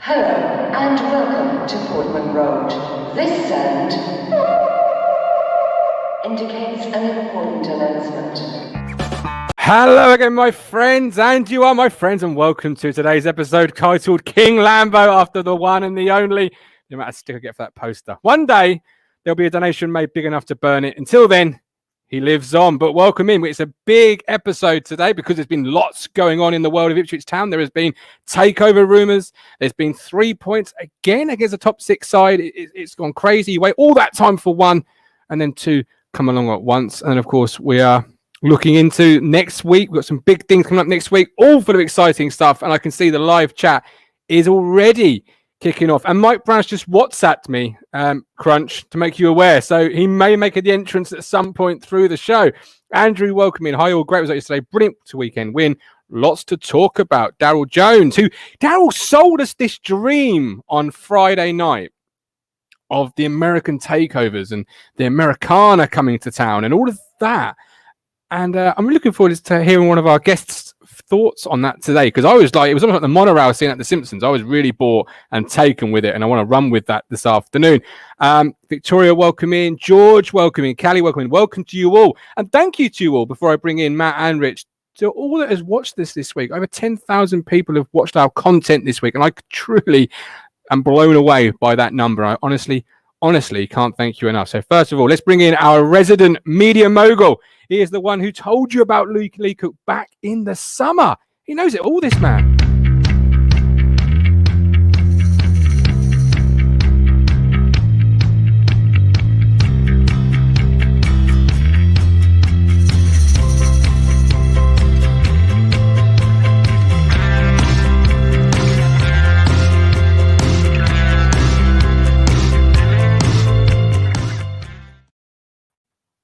Hello and welcome to Portman Road. This sound indicates an important announcement. Hello again, my friends, and you are my friends, and welcome to today's episode titled King Lambo after the one and the only. No matter stick I get for that poster. One day, there'll be a donation made big enough to burn it. Until then, he lives on. But welcome in. It's a big episode today because there's been lots going on in the world of Ipswich Town. There has been takeover rumours. There's been 3 points again against the top six side. It's gone crazy. You wait all that time for one, and then two come along at once. And of course, we are looking into next week. We've got some big things coming up next week, all full of exciting stuff. And I can see the live chat is already kicking off. And Mike Brown's just WhatsApped me, Crunch, to make you aware. So he may make the entrance at some point through the show. Andrew, welcome in. Hi, all. Great result yesterday. Brilliant weekend win. Lots to talk about. Daryl Jones, who Daryl sold us this dream on Friday night of the American takeovers and the Americana coming to town and all of that. And I'm looking forward to hearing one of our guests' thoughts on that today, because I was like, it was almost like the monorail scene at The Simpsons. I was really bought and taken with it, and I want to run with that this afternoon. Victoria, welcome in. George, welcome in. Callie, welcome in. Welcome to you all. And thank you to you all, before I bring in Matt and Rich, to all that has watched this week. Over 10,000 people have watched our content this week, and I truly am blown away by that number. I honestly can't thank you enough. So first of all, let's bring in our resident media mogul. He is the one who told you about Lee Cook back in the summer. He knows it all, this man.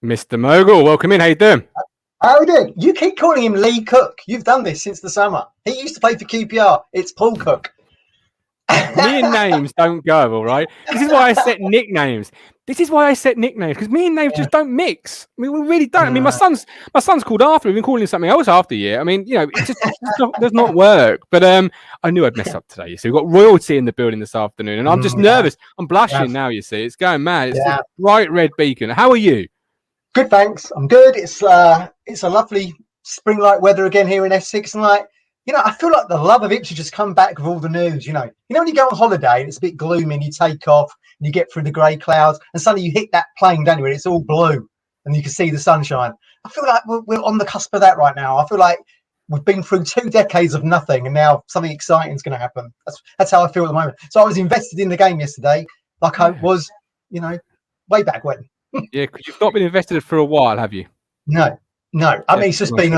Mr. Mogul, welcome in. How you doing? How are you doing? You keep calling him Lee Cook. You've done this since the summer. He used to play for QPR. It's Paul Cook. Me and names don't go, all right? This is why I set nicknames. Because me and names just don't mix. I mean, we really don't. I mean, my son's called Arthur. We've been calling him something else after a year. I mean, you know, it just does not work. But I knew I'd mess up today. You see, we've got royalty in the building this afternoon, and I'm just nervous. I'm blushing now, you see. It's going mad. It's a bright red beacon. How are you? Good, thanks. I'm good. It's a lovely spring-like weather again here in Essex, and I feel like the love of Ipswich has come back with all the news. You know when you go on holiday and it's a bit gloomy, and you take off and you get through the grey clouds, and suddenly you hit that plane, don't you? And it's all blue, and you can see the sunshine. I feel like we're on the cusp of that right now. I feel like we've been through 2 decades of nothing, and now something exciting is going to happen. That's how I feel at the moment. So I was invested in the game yesterday, like I was, way back when. Yeah, because you've not been invested for a while, have you? No. I mean, it's just been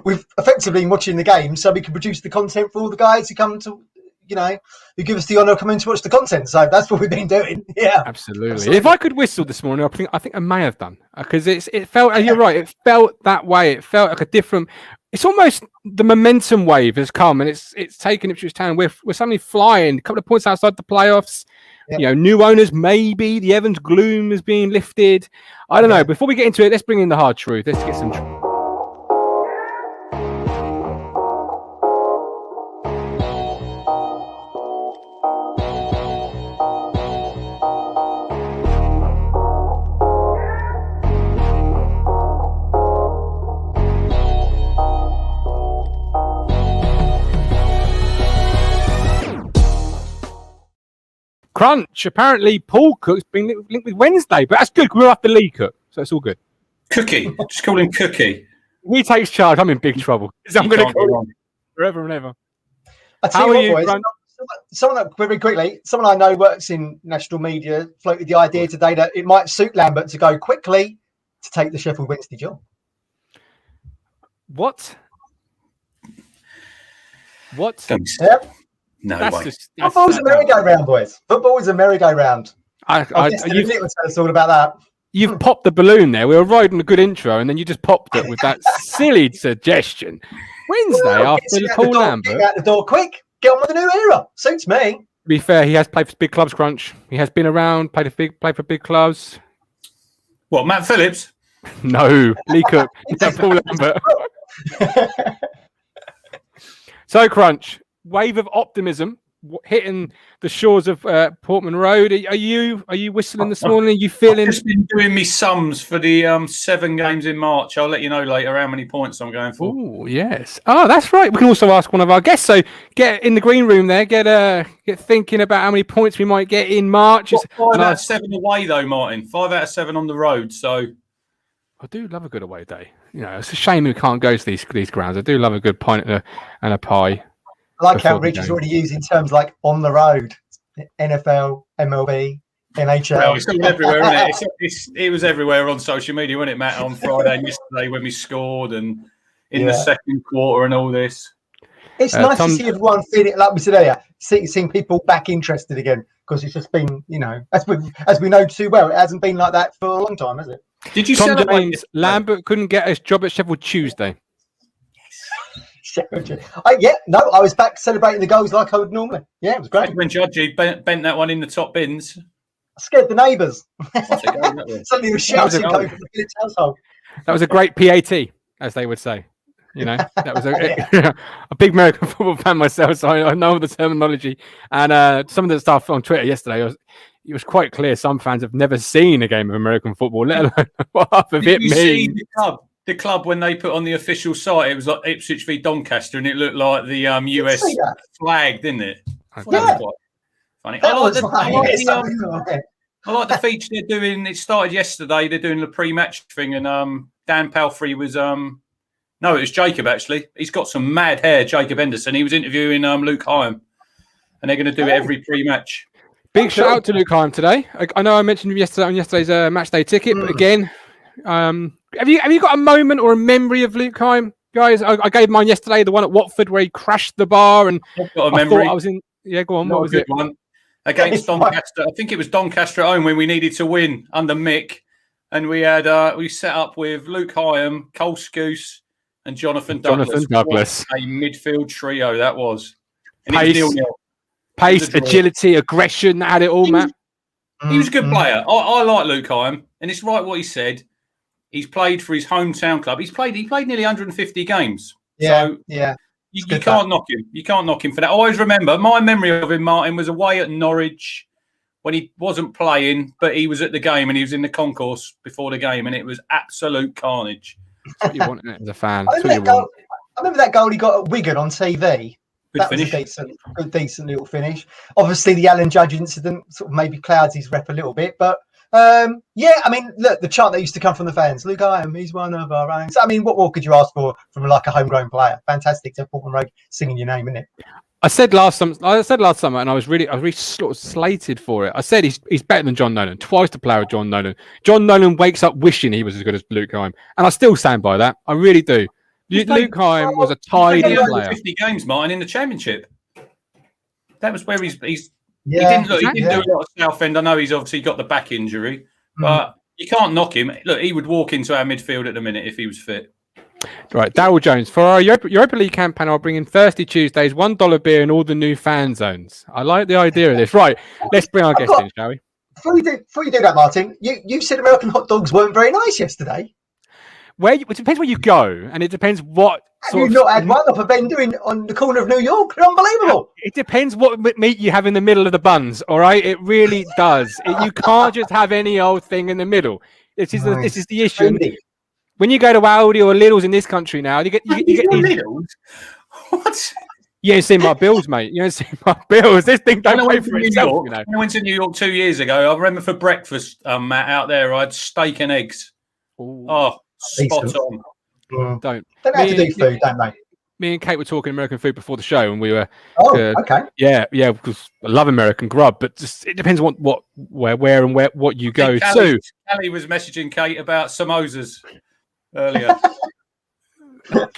we've effectively been watching the game so we can produce the content for all the guys who come to, who give us the honour of coming to watch the content. So that's what we've been doing. Yeah, absolutely. If I could whistle this morning, I think I may have done, because it felt. You're right. It felt that way. It felt like a different. It's almost the momentum wave has come, and it's taken Ipswich Town. We're suddenly flying. A couple of points outside the playoffs. Yep. New owners, maybe the Evans gloom is being lifted. I don't know. Before we get into it, let's bring in the hard truth. Let's get some. Crunch. Apparently, Paul Cook's been linked with Wednesday, but that's good. We're after Lee Cook, so it's all good. Cookie. Just call him Cookie. He takes charge. I'm in big trouble. I'm going to call him forever and ever. How are you, boys? Someone very quickly, someone I know works in national media floated the idea today that it might suit Lambert to go quickly to take the Sheffield Wednesday job. What? Yep. No, football's a merry-go-round, boys. Football is a merry-go-round. Will tell us all about that. You've popped the balloon there. We were riding a good intro, and then you just popped it with that silly suggestion. Wednesday after Paul Lambert. Get out the door quick. Get on with the new era. Suits me. To be fair, he has played for big clubs, Crunch. He has been around, played for big clubs. What, Matt Phillips? No, Lee Cook. Paul Lambert. So, Crunch, wave of optimism hitting the shores of Portman Road. Are you whistling this morning? Are you feeling? I've just been doing me sums for the 7 games in March. I'll let you know later how many points I'm going for. Oh yes. Oh, that's right. We can also ask one of our guests. So get in the green room there. Get thinking about how many points we might get in March. 5 out of 7 away though, Martin. 5 out of 7 on the road. So I do love a good away day. It's a shame we can't go to these grounds. I do love a good pint and a pie. I like how Rich is already using terms like on the road, NFL, MLB, NHL. Well, it's all everywhere, isn't it? It was everywhere on social media, wasn't it, Matt, on Friday and yesterday when we scored and in the second quarter and all this. It's nice to see everyone feeling like we said earlier, seeing people back interested again, because it's just been, as we know too well, it hasn't been like that for a long time, has it? Did you Tom James, Lambert couldn't get his job at Sheffield Tuesday. I was back celebrating the goals like I would normally. Yeah, it was great. When Judgy bent that one in the top bins. I scared the neighbours. Suddenly he was shouting over the Phillips household. That was a great PAT, as they would say. That was a big American football fan myself, so I know the terminology. And some of the stuff on Twitter yesterday, it was quite clear some fans have never seen a game of American football, let alone what half of it means. The club, when they put on the official site, it was like Ipswich v Doncaster, and it looked like the US flag, didn't it? That was quite funny. I like the feature they're doing. It started yesterday. They're doing the pre-match thing, and Dan Palfrey was no, it was Jacob actually. He's got some mad hair, Jacob Henderson. He was interviewing Luke Hyam, and they're going to do it every pre-match. Big shout out to Luke Hyam today. I know I mentioned him yesterday on yesterday's match day ticket, but again. Have you got a moment or a memory of Luke Hyam, guys? I gave mine yesterday, the one at Watford where he crashed the bar, and I've got a memory. I was in. Yeah, go on. What was it? One against Doncaster. I think it was Doncaster at home when we needed to win under Mick, and we had we set up with Luke Hyam, Cole Scouse, and Jonathan Douglas. What a midfield trio that was. And Pace, agility, aggression. That had it all, Matt. He was a good player. I like Luke Hyam, and it's right what he said. He's played for his hometown club. He played nearly 150 games. You can't knock him. You can't knock him for that. I always remember my memory of him, Martin, was away at Norwich when he wasn't playing, but he was at the game and he was in the concourse before the game, and it was absolute carnage. That's what you want as a fan. I remember that goal he got at Wigan on TV. That was a decent little finish. Obviously, the Alan Judge incident sort of maybe clouds his rep a little bit, but look, the chant that used to come from the fans, Luke Hyam, he's one of our own. So, I mean, what more could you ask for from like a homegrown player? Fantastic to have Portman Road singing your name, isn't it? I said last summer, and I was really sort of slated for it. I said he's better than John Nolan, twice the player of John Nolan. John Nolan wakes up wishing he was as good as Luke Hyam, and I still stand by that. I really do. Luke Hyam was a tidy player. 50 games, Martin, in the Championship. That was where he's. He didn't do a lot of Southend. I know he's obviously got the back injury, but you can't knock him. Look, he would walk into our midfield at the minute if he was fit. Right, Darryl Jones. For our Europa League campaign, I'll bring in Thirsty Tuesdays, $1 beer in all the new fan zones. I like the idea of this. Right, let's bring our guest in, shall we? Before you do that, Martin, you said American hot dogs weren't very nice yesterday. It depends where you go, and it depends what. You've not had one up a vendor on the corner of New York? They're unbelievable. It depends what meat you have in the middle of the buns. All right, it really does. You can't just have any old thing in the middle. This is the issue. Indeed. When you go to Aldi or Lidl's in this country now, you get these. Lidl's? What? You ain't seen my bills, mate. You ain't seen my bills. This thing don't pay for itself. I went to New York 2 years ago. I remember for breakfast, Matt, out there, I had steak and eggs. Ooh. Oh, spot on. Don't have to do food, don't they? Me and Kate were talking American food before the show, and we were. Okay. Yeah, because I love American grub, but just it depends where and what you go to. Callie was messaging Kate about samosas earlier.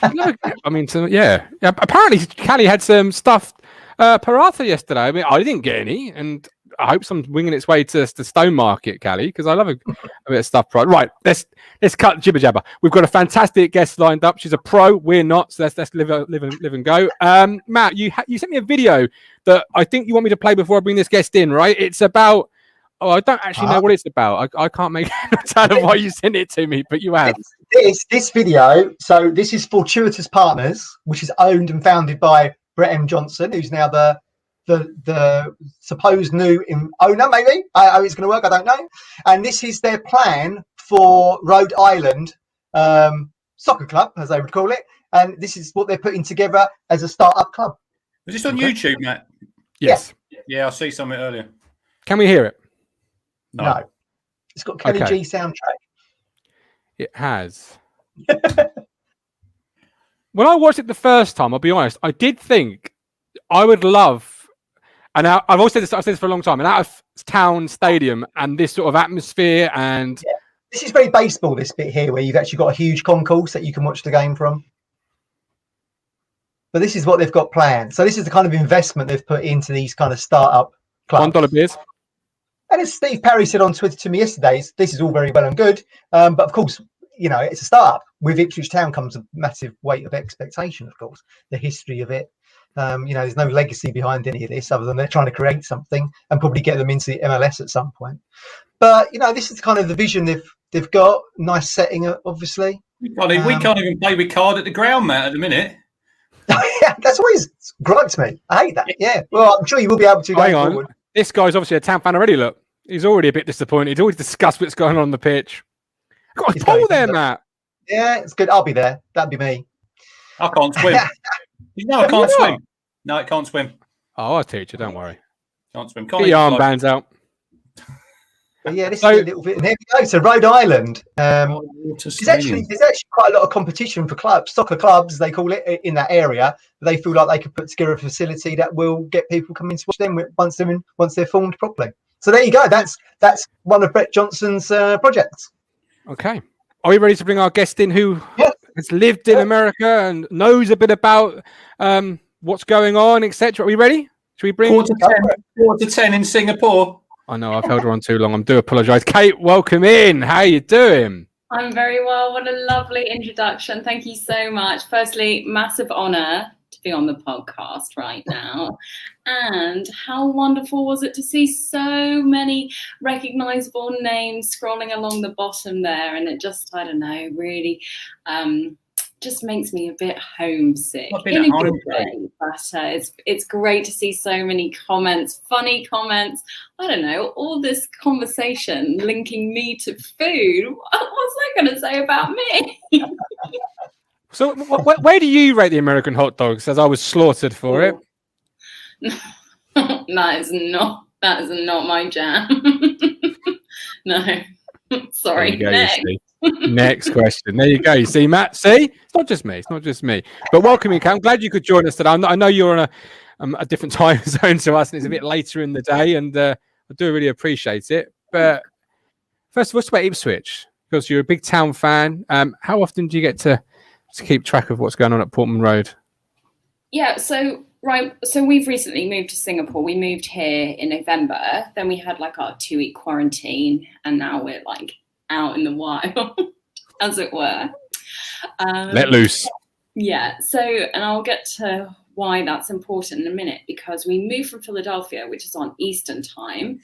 I mean, apparently Callie had some stuffed paratha yesterday. I mean, I didn't get any, and I hope someone's winging its way to Stone Market, Callie, because I love a bit of stuffed paratha. Right, let's cut jibber jabber. We've got a fantastic guest lined up. She's a pro. We're not, so let's live and go. Matt, you sent me a video that I think you want me to play before I bring this guest in, right? It's about. Oh, I don't actually know what it's about. I can't make out of why you sent it to me, but you have. This video, so this is Fortuitous Partners, which is owned and founded by Brett M. Johnson, who's now the the supposed new owner, maybe. How it's going to work, I don't know. And this is their plan for Rhode Island Soccer Club, as they would call it. And this is what they're putting together as a start-up club. Is this on YouTube, Matt? Yes. Yeah, I see something earlier. Can we hear it? No. It's got Kenny G soundtrack. It has. When I watched it the first time, I'll be honest, I did think I would love, and I've also said this for a long time, an out-of-town stadium and this sort of atmosphere and... Yeah. This is very baseball, this bit here, where you've actually got a huge concourse that you can watch the game from. But this is what they've got planned. So this is the kind of investment they've put into these kind of start-up clubs. $1 beers. And as Steve Parry said on Twitter to me yesterday, this is all very well and good. But of course, you know, it's a start-up. With Ipswich Town comes a massive weight of expectation, of course. The history of it. You know, there's no legacy behind any of this other than they're trying to create something and probably get them into the MLS at some point. But, you know, this is kind of the vision they've got. Nice setting, obviously. We can't even play with card at the ground, Matt, at the minute. Yeah, that's always gripes me. I hate that. Yeah. Well, I'm sure you will be able to go forward. This guy's obviously a Town fan already. Look, he's already a bit disappointed. He's always discussed what's going on the pitch. Got a pole there, Matt. Yeah, it's good. I'll be there. That'd be me. I can't swim. No, I can't swim. No, it can't swim. Oh, I'll teach you. Don't worry. Can't swim. Get your armbands out. But yeah, this is a little bit. And there we go. So Rhode Island. There's actually quite a lot of competition for clubs, soccer clubs, they call it, in that area. They feel like they could put together a facility that will get people coming to watch them once they're formed properly. So there you go. That's one of Brett Johnson's projects. Okay. Are we ready to bring our guest in who has lived in America and knows a bit about what's going on, etc.? Are we ready? Should we bring quarter to 10 in Singapore? I know I've held her on too long. I do apologise. Kate, welcome in. How you doing? I'm very well. What a lovely introduction. Thank you so much. Firstly, massive honour to be on the podcast right now. And how wonderful was it to see so many recognisable names scrolling along the bottom there. And it just, I don't know, really just makes me a bit homesick in a good way. But it's great to see so many comments, funny comments. I don't know, all this conversation linking me to food. What's that going to say about me? So where do you rate the American hot dogs, as I was slaughtered for it? That is not my jam. No. Sorry. Next question. There you go. You see, Matt? See? It's not just me. But welcome in, Kate. I'm glad you could join us today. I know you're on a different time zone to us, and it's a bit later in the day, and I do really appreciate it. But first of all, what's about Ipswich? Because you're a big Town fan. How often do you get to keep track of what's going on at Portman Road? Yeah, so we've recently moved to Singapore. We moved here in November. Then we had like our 2-week quarantine, and now we're like out in the wild, as it were. Let loose. Yeah, so, and I'll get to why that's important in a minute, because we moved from Philadelphia, which is on Eastern time.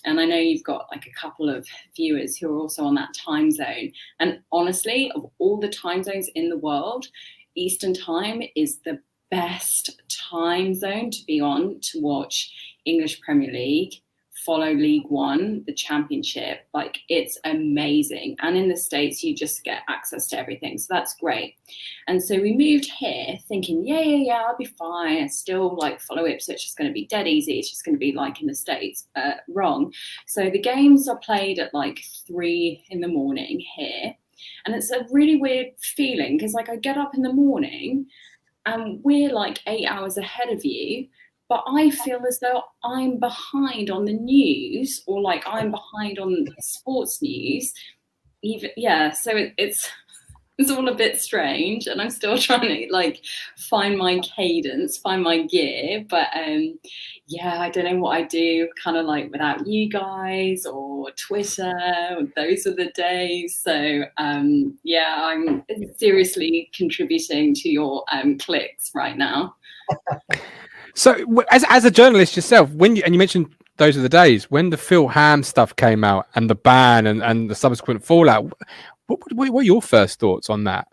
And I know you've got like a couple of viewers who are also on that time zone. And honestly, of all the time zones in the world, Eastern time is the best time zone to be on to watch English Premier League, follow League One, the Championship. Like, it's amazing. And in the States, you just get access to everything. So that's great. And so we moved here thinking, yeah, I'll be fine. I still like follow Ipswich. It's going to be dead easy. It's just going to be like in the States. Wrong. So the games are played at like 3 a.m. here. And it's a really weird feeling because like I get up in the morning and we're like 8 hours ahead of you. But I feel as though I'm behind on the news, or like I'm behind on sports news. So it's all a bit strange, and I'm still trying to like find my cadence, find my gear. But I don't know what I do, kind of like without you guys or Twitter. Those are the days. So I'm seriously contributing to your clicks right now. So, as a journalist yourself, you mentioned those are the days when the Phil Ham stuff came out and the ban and the subsequent fallout. What were your first thoughts on that?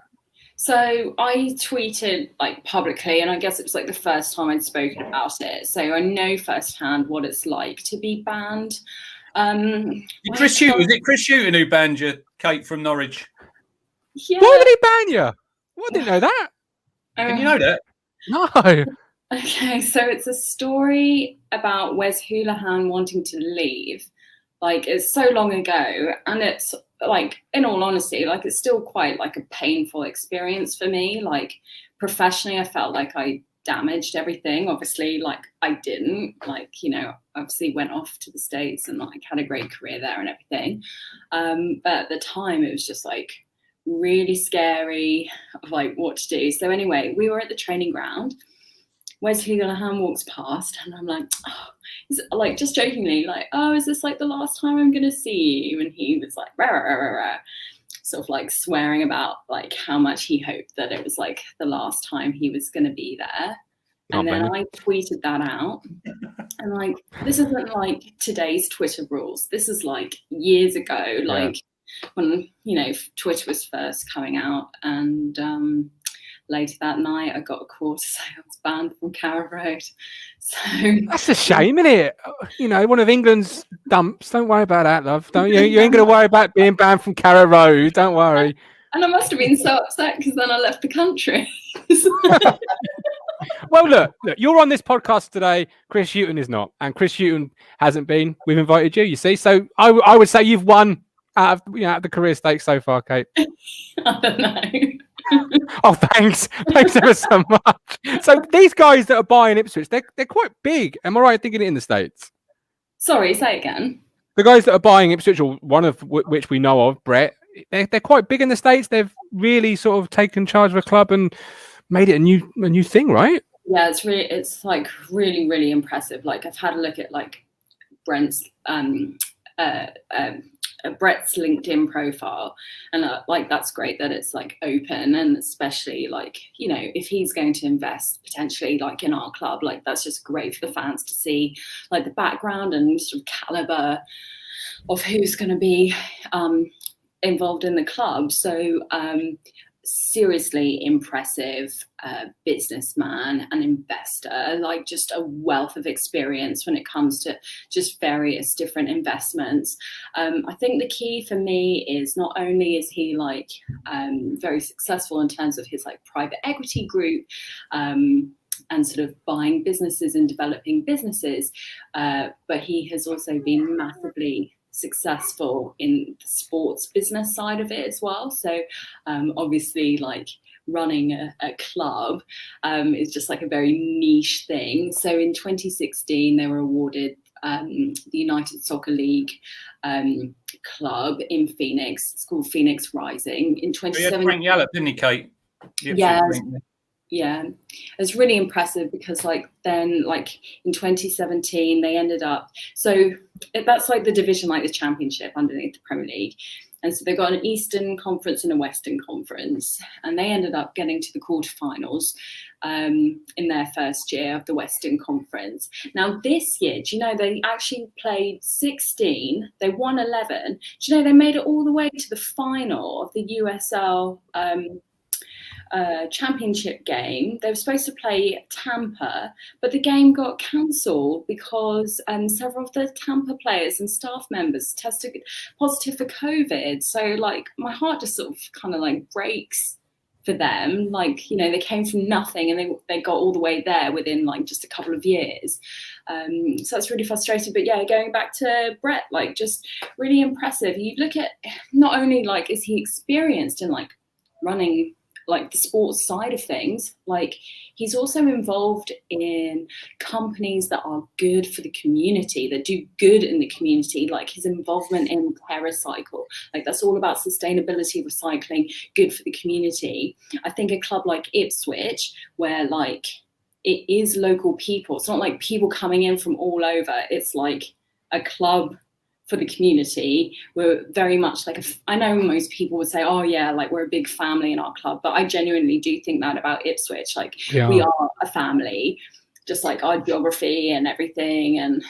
So I tweeted like publicly, and I guess it was like the first time I'd spoken about it. So I know firsthand what it's like to be banned. Chris Hughton, is it Chris Hughton who banned you, Kate from Norwich? Yeah. Why did he ban you? Well, I didn't know that. Can you know that? No. Okay, so it's a story about Wes Houlihan wanting to leave. Like, it's so long ago, and it's like, in all honesty, like, it's still quite like a painful experience for me. Like, professionally, I felt like I damaged everything. Obviously, like, I didn't. Like, you know, obviously went off to the States and like had a great career there and everything. But at the time, it was just like really scary of like what to do. So anyway, we were at the training ground. Wes Houlihan walks past, and I'm like, oh, like just jokingly, like, oh, is this like the last time I'm gonna see you? And he was like, rah, rah, rah, rah, sort of like swearing about like how much he hoped that it was like the last time he was gonna be there. And then I tweeted that out, and like, this isn't like today's Twitter rules. This is like years ago, like when, you know, Twitter was first coming out. And later that night, I got a call to say I was banned from Carrow Road. So that's a shame, isn't it? You know, one of England's dumps. Don't worry about that, love. Don't you? You ain't going to worry about being banned from Carrow Road. Don't worry. And I must have been so upset because then I left the country. Well, look, you're on this podcast today. Chris Hughton is not, and Chris Hughton hasn't been. We've invited you. You see, so I would say you've won out of the career stakes so far, Kate. I don't know. Oh, thanks ever so much. So these guys that are buying Ipswich, they're quite big. Am I right thinking it in the States? Sorry, say again. The guys that are buying Ipswich, or one of which we know of, Brett, they're quite big in the States. They've really sort of taken charge of a club and made it a new thing, right? Yeah, it's like really, really impressive. Like, I've had a look at like Brett's LinkedIn profile, and like, that's great that it's like open, and especially like, you know, if he's going to invest potentially like in our club, like that's just great for the fans to see like the background and sort of caliber of who's going to be involved in the club. So seriously impressive businessman and investor, like just a wealth of experience when it comes to just various different investments. I think the key for me is not only is he like very successful in terms of his like private equity group and sort of buying businesses and developing businesses, but he has also been massively successful in the sports business side of it as well. So obviously, like, running a club is just like a very niche thing. So in 2016 they were awarded the United Soccer League club in Phoenix. It's called Phoenix Rising. In 2017, Frank Yallop, didn't he, Kate? Yeah, it's really impressive because like then like in 2017 they ended up, so that's like the division, like the championship underneath the Premier League, and so they got an Eastern Conference and a Western Conference, and they ended up getting to the quarterfinals in their first year of the Western Conference. Now this year, do you know they actually played 16, they won 11, do you know they made it all the way to the final of the USL championship game. They were supposed to play Tampa, but the game got cancelled because several of the Tampa players and staff members tested positive for COVID. So like my heart just sort of kind of like breaks for them. Like, you know, they came from nothing and they got all the way there within like just a couple of years. So that's really frustrating. But yeah, going back to Brett, like just really impressive. You look at not only like is he experienced in like running like the sports side of things, like he's also involved in companies that are good for the community, that do good in the community, like his involvement in TerraCycle, like that's all about sustainability, recycling, good for the community. I think a club like Ipswich, where like it is local people, it's not like people coming in from all over, it's like a club for the community. We're very much like I know most people would say, oh yeah, like we're a big family in our club, but I genuinely do think that about Ipswich. Like we are a family, just like our geography and everything, and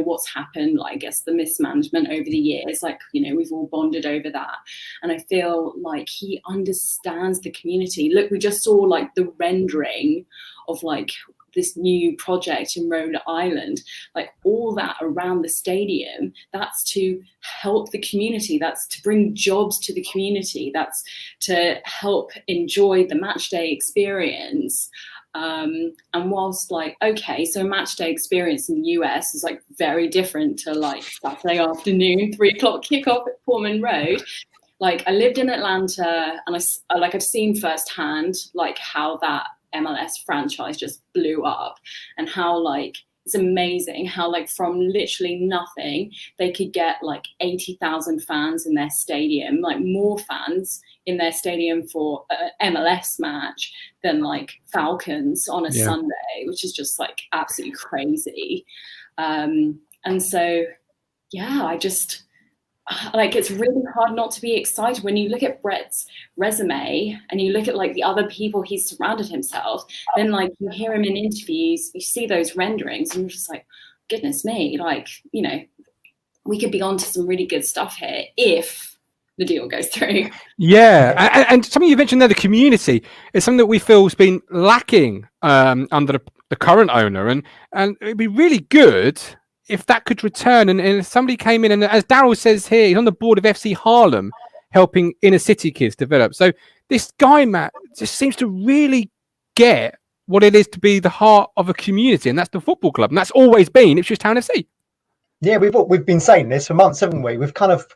what's happened, like I guess the mismanagement over the years, like we've all bonded over that. And I feel like he understands the community. Look, we just saw like the rendering of like this new project in Rhode Island, like all that around the stadium, that's to help the community, that's to bring jobs to the community, that's to help enjoy the match day experience. And whilst like, okay, so match day experience in the US is like very different to like Saturday afternoon, 3:00 kickoff at Portman Road. Like I lived in Atlanta, and I've seen firsthand like how that MLS franchise just blew up, and how like it's amazing how like from literally nothing they could get like 80,000 fans in their stadium, like more fans in their stadium for an MLS match than like Falcons on a Sunday, which is just like absolutely crazy. And so I just like, it's really hard not to be excited when you look at Brett's resume and you look at like the other people he's surrounded himself. Then like you hear him in interviews, you see those renderings, and you're just like, goodness me, like we could be onto some really good stuff here if the deal goes through. Yeah, and something you mentioned there, the community, is something that we feel has been lacking under the current owner, and it'd be really good if that could return, and if somebody came in, and as Daryl says here, he's on the board of FC Harlem, helping inner city kids develop. So this guy, Matt, just seems to really get what it is to be the heart of a community, and that's the football club, and that's always been Ipswich Town FC. Yeah, we've been saying this for months, haven't we? We've kind of,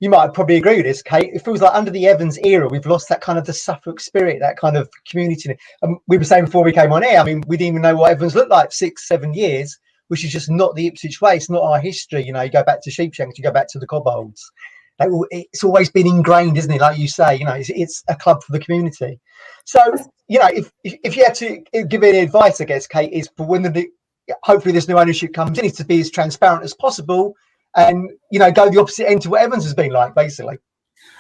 you might probably agree with this, Kate. It feels like under the Evans era, we've lost that kind of the Suffolk spirit, that kind of community. We were saying before we came on air, I mean, we didn't even know what Evans looked like 6-7 years. Which is just not the Ipswich way. It's not our history. You go back to Sheepshanks, you go back to the Cobbolds. Like, it's always been ingrained, isn't it? Like you say, it's a club for the community. So, if you had to give any advice, I guess, Kate, is for when hopefully this new ownership comes in, is to be as transparent as possible and, go the opposite end to what Evans has been like, basically.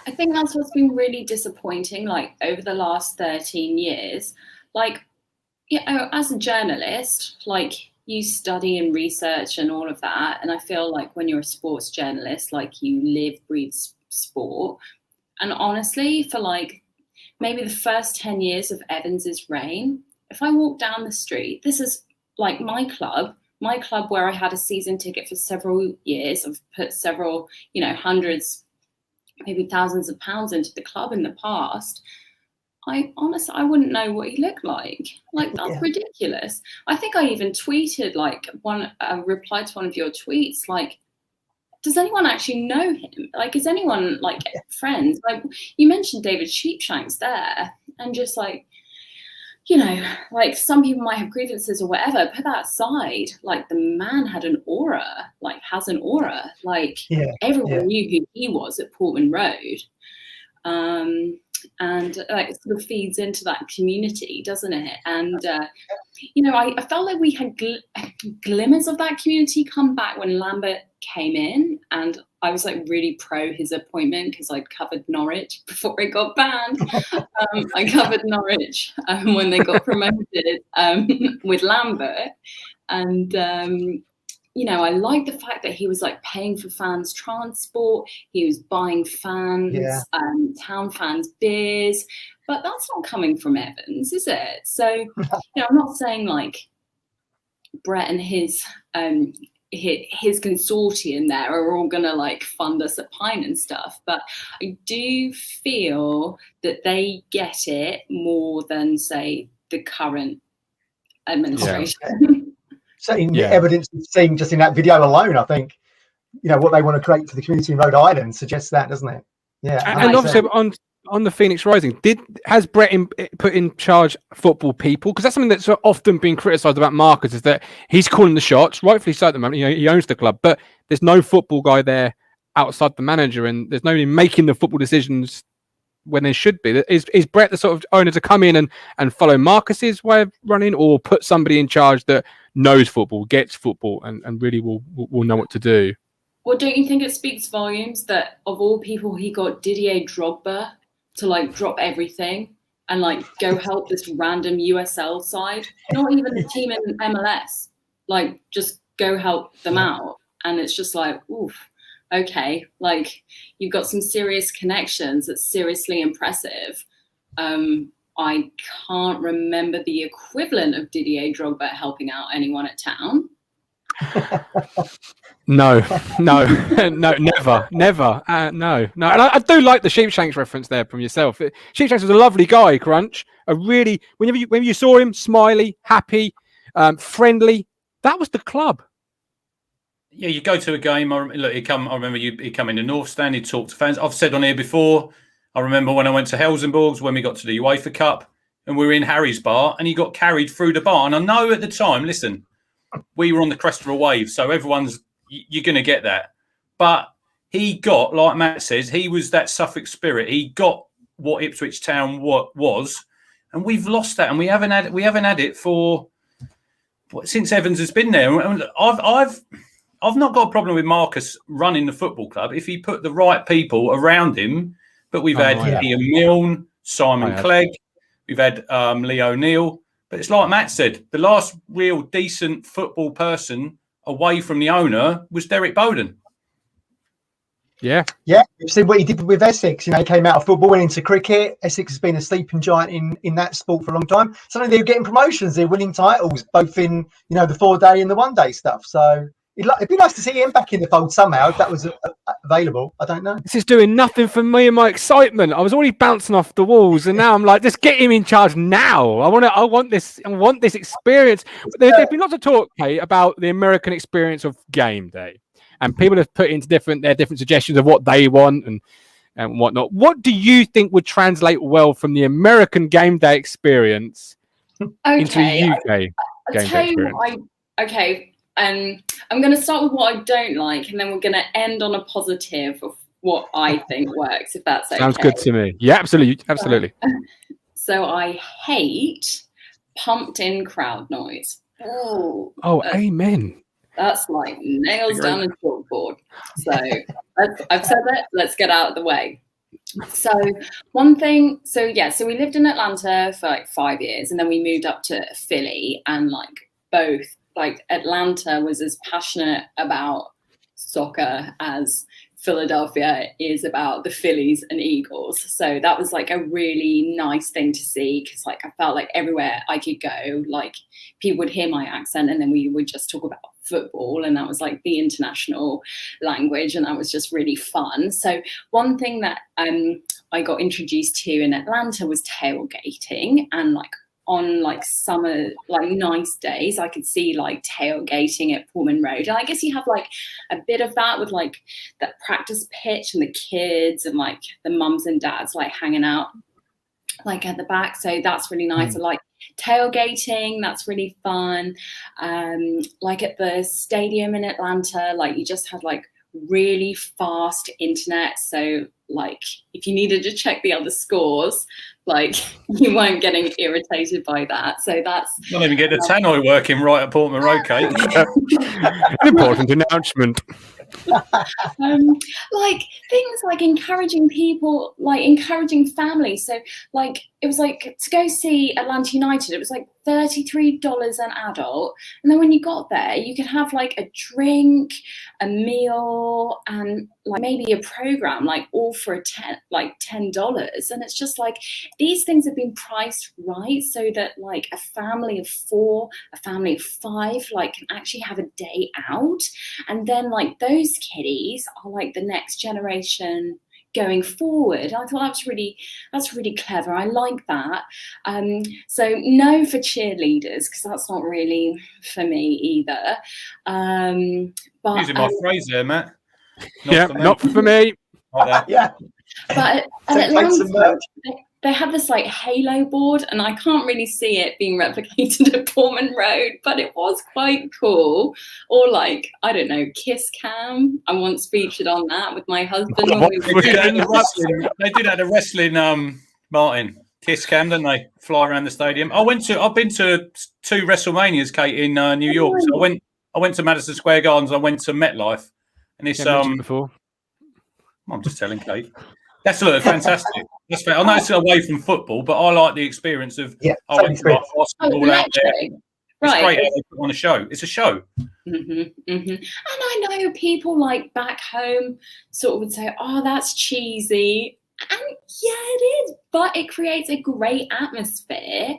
I think that's what's been really disappointing, like over the last 13 years. Like, as a journalist, like, you study and research and all of that. And I feel like when you're a sports journalist, like you live, breathe sport. And honestly, for like maybe the first 10 years of Evans's reign, if I walk down the street, this is like my club where I had a season ticket for several years. I've put several, hundreds, maybe thousands of pounds into the club in the past. I wouldn't know what he looked like. Like, that's ridiculous. I think I even tweeted like replied to one of your tweets, like, does anyone actually know him? Like, is anyone like friends? Like, you mentioned David Sheepshanks there, and just like, like some people might have grievances or whatever. Put that aside. Like, the man had an aura, like has an aura. Like everyone knew who he was at Portman Road. And like it sort of feeds into that community, doesn't it? And I felt like we had glimmers of that community come back when Lambert came in, and I was like really pro his appointment because I'd covered Norwich before it got banned. I covered Norwich when they got promoted with Lambert, and I like the fact that he was like paying for fans' transport. He was buying fans, town fans' beers, but that's not coming from Evans, is it? So, I'm not saying like Brett and his consortium there are all gonna like fund us at Pine and stuff, but I do feel that they get it more than say the current administration. Yeah. Certainly, evidence we've seen just in that video alone, I think, what they want to create for the community in Rhode Island suggests that, doesn't it? Yeah. And obviously on the Phoenix Rising, has Brett put in charge football people? Because that's something that's often been criticised about Marcus, is that he's calling the shots, rightfully so at the moment. He owns the club, but there's no football guy there outside the manager, and there's nobody making the football decisions when there should be. Is Brett the sort of owner to come in and follow Marcus's way of running, or put somebody in charge that knows football, gets football, and really will know what to do? Well, don't you think it speaks volumes that of all people he got Didier Drogba to like drop everything and like go help this random USL side, not even the team in MLS, like just go help them out. And it's just like, oof, okay, like you've got some serious connections. That's seriously impressive. I can't remember the equivalent of Didier Drogba helping out anyone at Town. No, never. No. And I do like the Sheepshanks reference there from yourself. Sheepshanks was a lovely guy, Crunch. Whenever you saw him, smiley, happy, friendly. That was the club. Yeah, you go to a game. I remember he come in the North Stand. He talked to fans. I've said on here before. I remember when I went to Helsingborgs when we got to the UEFA Cup and we were in Harry's bar and he got carried through the bar. And I know at the time, listen, we were on the crest of a wave, so you're going to get that. But he got, like Matt says, he was that Suffolk spirit. He got what Ipswich Town was, and we've lost that, and we haven't had it for since Evans has been there. And I've not got a problem with Marcus running the football club if he put the right people around him. But we've had Ian Milne, Simon Clegg, we've had Lee O'Neill. But it's like Matt said, the last real decent football person away from the owner was Derek Bowden. Yeah. You've seen what he did with Essex. He came out of football, went into cricket. Essex has been a sleeping giant in that sport for a long time. Suddenly they're getting promotions. They're winning titles, both in the 4-day and the 1-day stuff. So it'd be nice to see him back in the fold somehow if that was available. I don't know. This is doing nothing for me and my excitement. I was already bouncing off the walls, and now I'm like, just get him in charge now. I want this experience. There's been lots of talk, Kate, about the American experience of game day, and people have put into their different suggestions of what they want and whatnot. What do you think would translate well from the American game day experience into the UK game day experience? Okay. I'm going to start with what I don't like, and then we're going to end on a positive of what I think works, if that's okay. Sounds good to me. Yeah, absolutely. So I hate pumped-in crowd noise. Oh, amen. That's like nails down a chalkboard. So I've said it. Let's get out of the way. So one thing. So we lived in Atlanta for like 5 years, and then we moved up to Philly, and both. Atlanta was as passionate about soccer as Philadelphia is about the Phillies and Eagles. So that was a really nice thing to see, because I felt like everywhere I could go, people would hear my accent and then we would just talk about football, and that was the international language, and that was just really fun. So one thing that I got introduced to in Atlanta was tailgating, and on summer nice days I could see tailgating at Pullman Road, and I guess you have a bit of that with that practice pitch and the kids and the mums and dads hanging out at the back. So that's really nice. I like tailgating, that's really fun. At the stadium in Atlanta, you just had really fast internet, so if you needed to check the other scores, you weren't getting irritated by that. So that's not even get the tannoy working right at Portman Road, Kate. An important announcement. Things encouraging people, encouraging families. So it was to go see Atlanta United, it was $33 an adult, and then when you got there you could have a drink, a meal, and maybe a program, all for $10, and it's just these things have been priced right so that a family of 4, a family of 5 can actually have a day out, and then those kiddies are the next generation going forward. I thought that's really clever. I like that. So no for cheerleaders, because that's not really for me either. But using my phrase there, Matt. Not for me. Yeah. But at Atlanta, they had this halo board, and I can't really see it being replicated at Pullman Road, but it was quite cool. Or I don't know, Kiss Cam. I once featured on that with my husband. They did at the wrestling, Maritn. Kiss Cam, didn't they? Fly around the stadium. I've been to 2 WrestleManias, Kate, in New York. So I went to Madison Square Gardens. I went to MetLife, and it's before. I'm just telling Kate. That's fantastic. That's fair. I know it's away from football, but I like the experience of experience. basketball out there. It's great how they put on a show. It's a show. And I know people like back home sort of would say, "Oh, that's cheesy," and yeah, it is, but it creates a great atmosphere.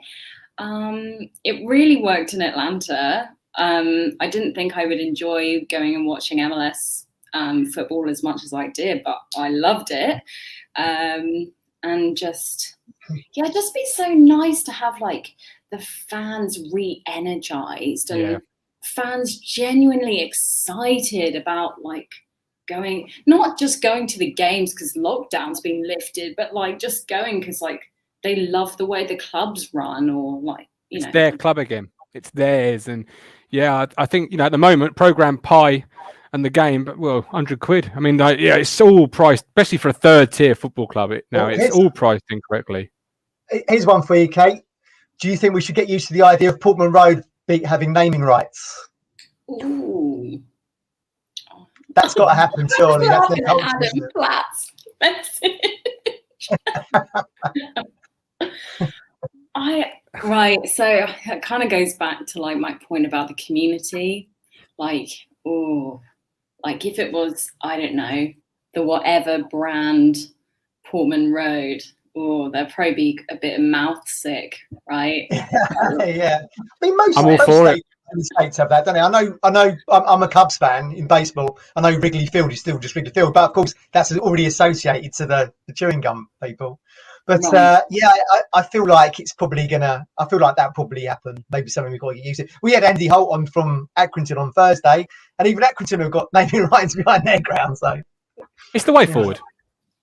It really worked in Atlanta. I didn't think I would enjoy going and watching MLS football as much as I did, but I loved it. And just be so nice to have like the fans re-energized and fans genuinely excited about like not just going to the games because lockdown's been lifted, but like just going because like they love the way the clubs run, or like it's their club again. It's theirs. And I think at the moment program pie and the game, but £100. I mean, it's all priced, especially for a third tier football club. It's all priced incorrectly. Here's one for you, Kate. Do you think we should get used to the idea of Portman Road having naming rights? Ooh. That's got to happen, surely. That's their culture, Adam Platt's message. So it kind of goes back to like my point about the community. Like if it was, I don't know, the whatever brand Portman Road, they'd probably be a bit mouth sick, right? Yeah. I mean, most states have that, don't they? I know. I'm a Cubs fan in baseball. I know Wrigley Field is still just Wrigley Field, but of course that's already associated to the chewing gum people. But I feel like it's probably gonna. I feel like that probably happened. Maybe something we've got to get used to. We had Andy Holt on from Accrington on Thursday, and even Accrington have got naming rights behind their ground. So it's the way forward.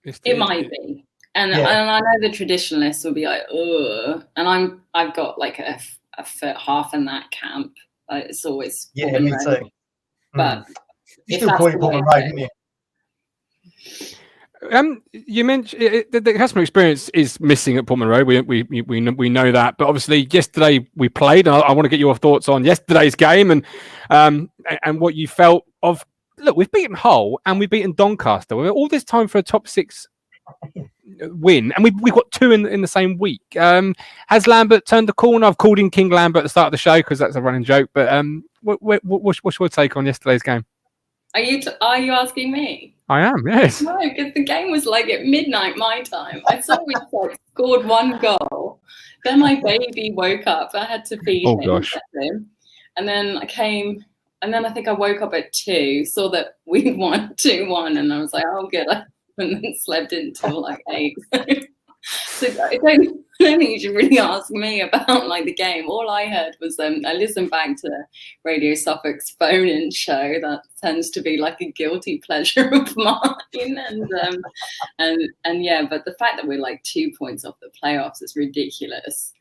It might be, and I know the traditionalists will be like, ugh, and I've got like a foot half in that camp. It's always me too. But you still call it Portman Road, didn't you? You mentioned the customer experience is missing at Portman Road. We know that, but obviously yesterday we played, and I want to get your thoughts on yesterday's game and what you felt of. Look, we've beaten Hull and we've beaten Doncaster. We've all this time for a top 6 win, and we've got 2 in the same week. Has Lambert turned the corner? I've called him King Lambert at the start of the show because that's a running joke. But what's your take on yesterday's game? Are you asking me? I am, yes. No, because the game was like at midnight my time. I saw we scored 1 goal. Then my baby woke up. I had to feed him. Gosh. And then I came, and then I think I woke up at 2, saw that we won 2-1, and I was like, oh, good. And then slept until like 8. So I don't think you should really ask me about like the game. All I heard was I listened back to Radio Suffolk's phone-in show. That tends to be like a guilty pleasure of mine. And yeah, but the fact that we're like 2 points off the playoffs is ridiculous.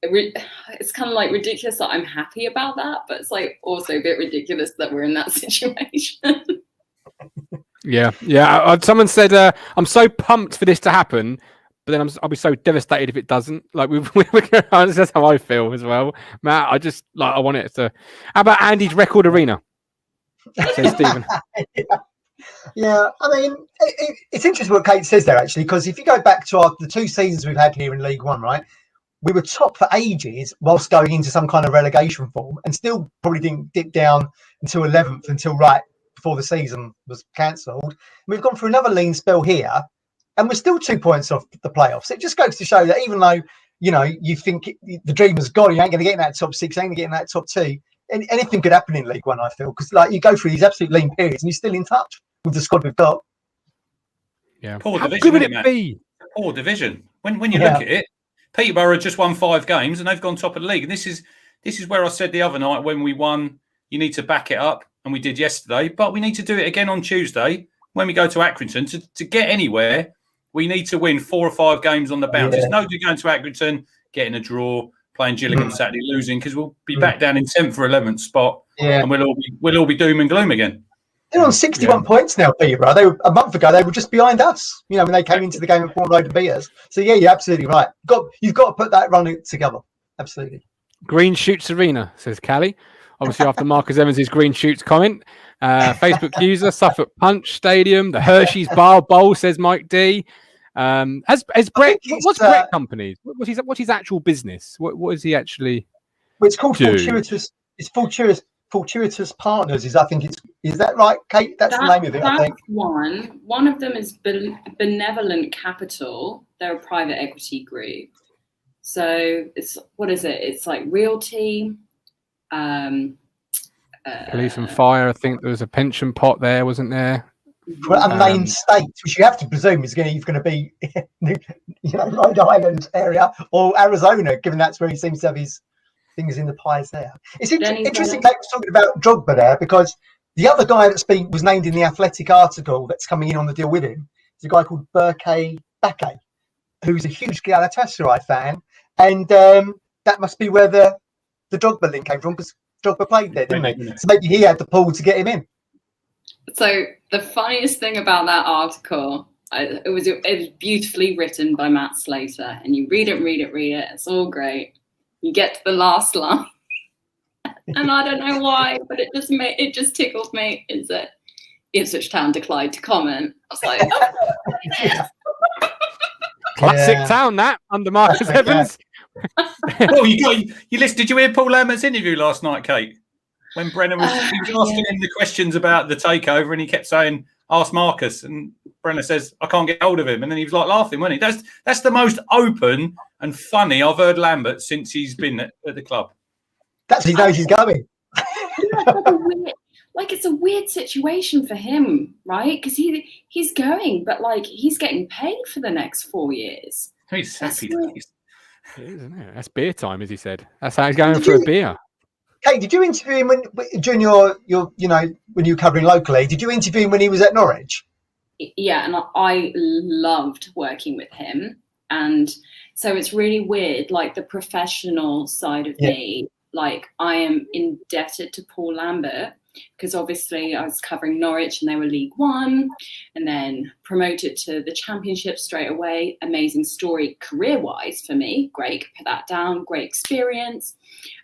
It's kind of like ridiculous that I'm happy about that, but it's like also a bit ridiculous that we're in that situation. Yeah. Someone said, I'm so pumped for this to happen, but then I'll be so devastated if it doesn't. Like that's how I feel as well, Matt. I want it to. How about Andy's record arena? Says Stephen. Yeah, I mean, it's interesting what Kate says there actually, because if you go back to the 2 seasons we've had here in League One, right? We were top for ages whilst going into some kind of relegation form, and still probably didn't dip down until 11th until right before the season was cancelled. We've gone through another lean spell here, and we're still 2 points off the playoffs. It just goes to show that even though, you think the dream has gone, you ain't going to get in that top 6, ain't going to get in that top 2. And anything could happen in League One, I feel, because like you go through these absolute lean periods and you're still in touch with the squad we've got. Yeah. Poor How division, good would it be? Poor division. When you look at it, Peterborough just won 5 games and they've gone top of the league. And this is where I said the other night when we won, you need to back it up, and we did yesterday. But we need to do it again on Tuesday when we go to Accrington. To get anywhere, we need to win 4 or 5 games on the bounce. There's no good going to Accrington, getting a draw, playing Gillingham Saturday, losing, because we'll be back down in 10th or 11th spot, and we'll all be doom and gloom again. They're on 61 points now, Peterborough. A month ago, they were just behind us, when they came into the game and Portman Road to beat us. So, yeah, you're absolutely right. You've got to put that run together. Absolutely. Green Shoots Arena, says Callie. Obviously, after Marcus Evans' Green Shoots comment. Facebook user, Suffolk Punch Stadium, the Hershey's Bar Bowl, says Mike D. Has Brett? What's Brett Companies? What's his actual business? What is he actually? Well, it's called Fortuitous. It's Fortuitous Partners. Is that right, Kate? That's the name of it. I think one of them is Benevolent Capital. They're a private equity group. So it's It's like realty. Police and fire. I think there was a pension pot there, wasn't there? Well, a main state, which you have to presume is going to be, Rhode Island area or Arizona, given that's where he seems to have his fingers in the pies there. It's interesting that was talking about Drogba there, because the other guy was named in the Athletic article that's coming in on the deal with him is a guy called Berke Bake, who's a huge Galatasaray fan, and that must be where the Drogba link came from, because Drogba played there, didn't he? So maybe he had the pull to get him in. So the funniest thing about that article, it was beautifully written by Matt Slater, and you read it. It's all great. You get to the last line, and I don't know why, but it just tickled me. Is that Ipswich Town declined to comment? I was like, oh, classic town that under Marcus Evans. Well, you listened. Did you hear Paul Lambert's interview last night, Kate? When Brennan was asking him the questions about the takeover, and he kept saying, "Ask Marcus," and Brennan says, "I can't get hold of him," and then he was like laughing, wasn't he? That's the most open and funny I've heard Lambert since he's been at the club. He knows he's going. It's a weird situation for him, right? Because he's going, but he's getting paid for the next 4 years. He's happy. Isn't it? That's beer time, as he said. That's how he's going for a beer. Kate, did you interview him during your when you were covering locally? Did you interview him when he was at Norwich? Yeah, and I loved working with him, and so it's really weird. The professional side of me, I am indebted to Paul Lambert, because obviously I was covering Norwich and they were League One, and then promoted to the Championship straight away. Amazing story career-wise for me. Great, put that down. Great experience.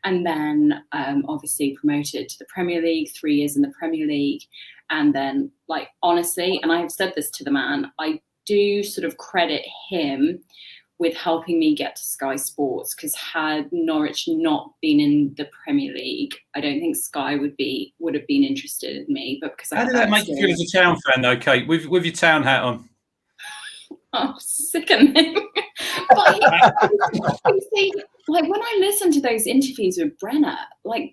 And then obviously promoted to the Premier League, 3 years in the Premier League. And then honestly, and I have said this to the man, I do sort of credit him with helping me get to Sky Sports, because had Norwich not been in the Premier League, I don't think Sky would have been interested in me. But because how did that make you feel as a Town fan, though, Kate, with your Town hat on? Oh, sickening! But you see, when I listen to those interviews with Brenner,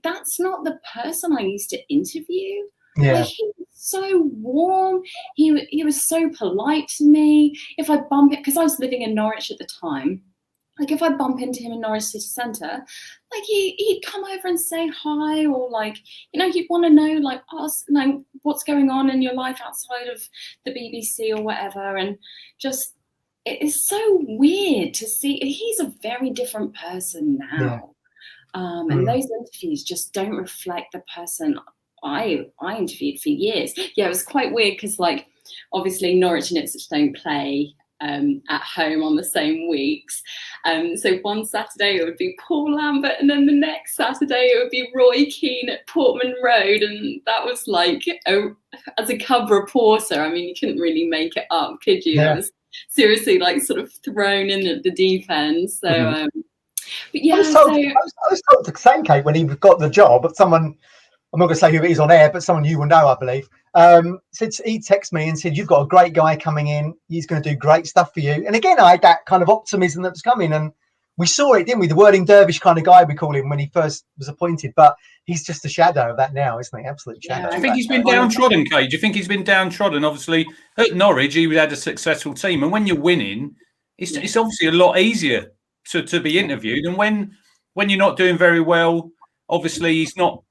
that's not the person I used to interview. Yeah. He was so warm. He was so polite to me. If I bump it, because I was living in Norwich at the time, if I bump into him in Norwich City Centre, he'd come over and say hi, or he'd want to know what's going on in your life outside of the BBC or whatever, and just it is so weird to see. He's a very different person now, and those interviews just don't reflect the person I interviewed for years. Yeah, it was quite weird because obviously Norwich and Ipswich don't play at home on the same weeks. So one Saturday it would be Paul Lambert, and then the next Saturday it would be Roy Keane at Portman Road, and that was as a cub reporter, I mean, you couldn't really make it up, could you? Yeah. It was seriously sort of thrown in at the deep end. So but yeah, I was told the same, Kate, when he got the job, but someone, I'm not going to say who it is on air, but someone you will know, I believe, said he texted me and said, "You've got a great guy coming in. He's going to do great stuff for you." And again, I had that kind of optimism that was coming, and we saw it, didn't we? The whirling dervish kind of guy, we call him, when he first was appointed, but he's just a shadow of that now, isn't he? Absolute shadow. Do you think he's been downtrodden, Kate? Do you think he's been downtrodden? Obviously, at Norwich, he had a successful team, and when you're winning, it's obviously a lot easier to be interviewed. And when you're not doing very well, obviously he's not.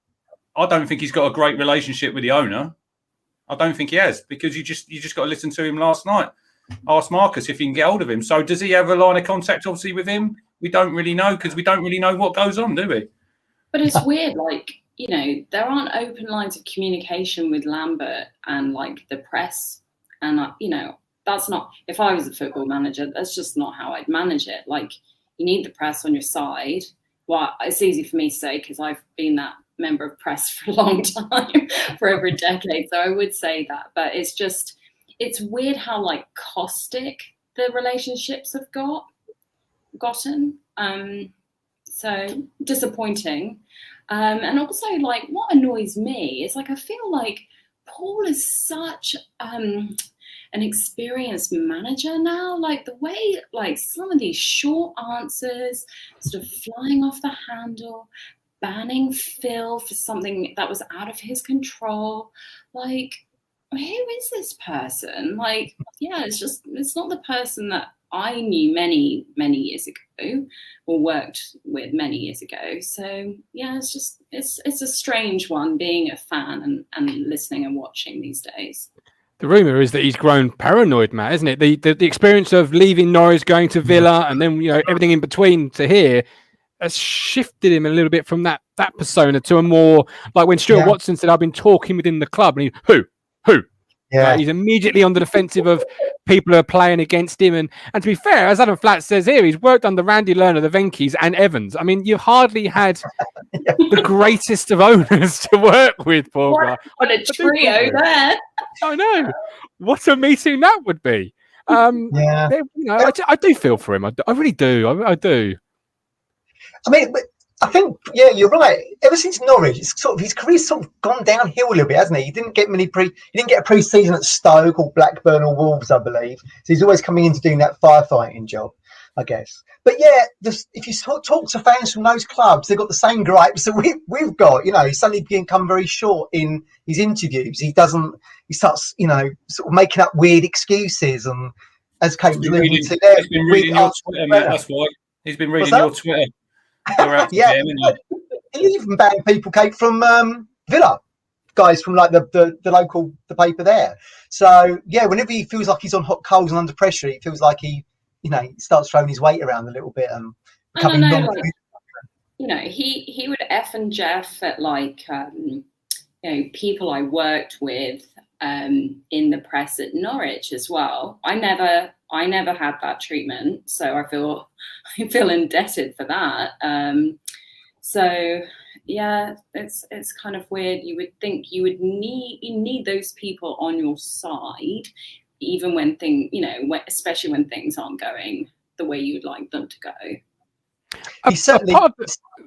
I don't think he's got a great relationship with the owner. I don't think he has, because you just got to listen to him last night. Ask Marcus if you can get hold of him. So does he have a line of contact, obviously, with him? We don't really know, because we don't really know what goes on, do we? But it's weird, there aren't open lines of communication with Lambert and the press. And, that's not, if I was a football manager, that's just not how I'd manage it. You need the press on your side. Well, it's easy for me to say, because I've been that member of press for a long time, for over a decade. So I would say that, but it's weird how caustic the relationships have gotten. So disappointing. And also, like, what annoys me is, like, I feel like Paul is such an experienced manager now. Like, the way, like, some of these short answers, sort of flying off the handle, banning Phil for something that was out of his control. Like, who is this person? Like, yeah, it's not the person that I knew many years ago, or worked with many years ago. So yeah, it's a strange one being a fan and listening and watching these days. The rumour is that he's grown paranoid, Matt, isn't it? The experience of leaving Norwich, going to Villa, and then everything in between to here has shifted him a little bit from that persona to a more like when Stuart Watson said, "I've been talking within the club," and he who. Yeah, he's immediately on the defensive of people who are playing against him. And to be fair, as Adam Flatt says here, he's worked under Randy Lerner, the Venkis, and Evans. I mean, you've hardly had the greatest of owners to work with, Paul. What a trio there. I know. What a meeting that would be. I do feel for him. I really do. I do. I mean, I think, you're right. Ever since Norwich, it's sort of his career's sort of gone downhill a little bit, hasn't he? He didn't get a pre-season at Stoke or Blackburn or Wolves, I believe. So he's always coming into doing that firefighting job, I guess. But if you talk to fans from those clubs, they've got the same gripes that we've got. He's suddenly become very short in his interviews. He starts, sort of making up weird excuses, and as Kate was alluding to there, he's been reading your Twitter, mate. That's why he's been reading your Twitter. He even banned people, Kate, from Villa, guys from like the local paper there. So whenever he feels like he's on hot coals and under pressure, it feels like he starts throwing his weight around a little bit and becoming he would F and Jeff at like people I worked with in the press at Norwich as well. I never had that treatment, so I feel indebted for that. So yeah, it's kind of weird. You would think you need those people on your side, even when especially when things aren't going the way you'd like them to go. He certainly.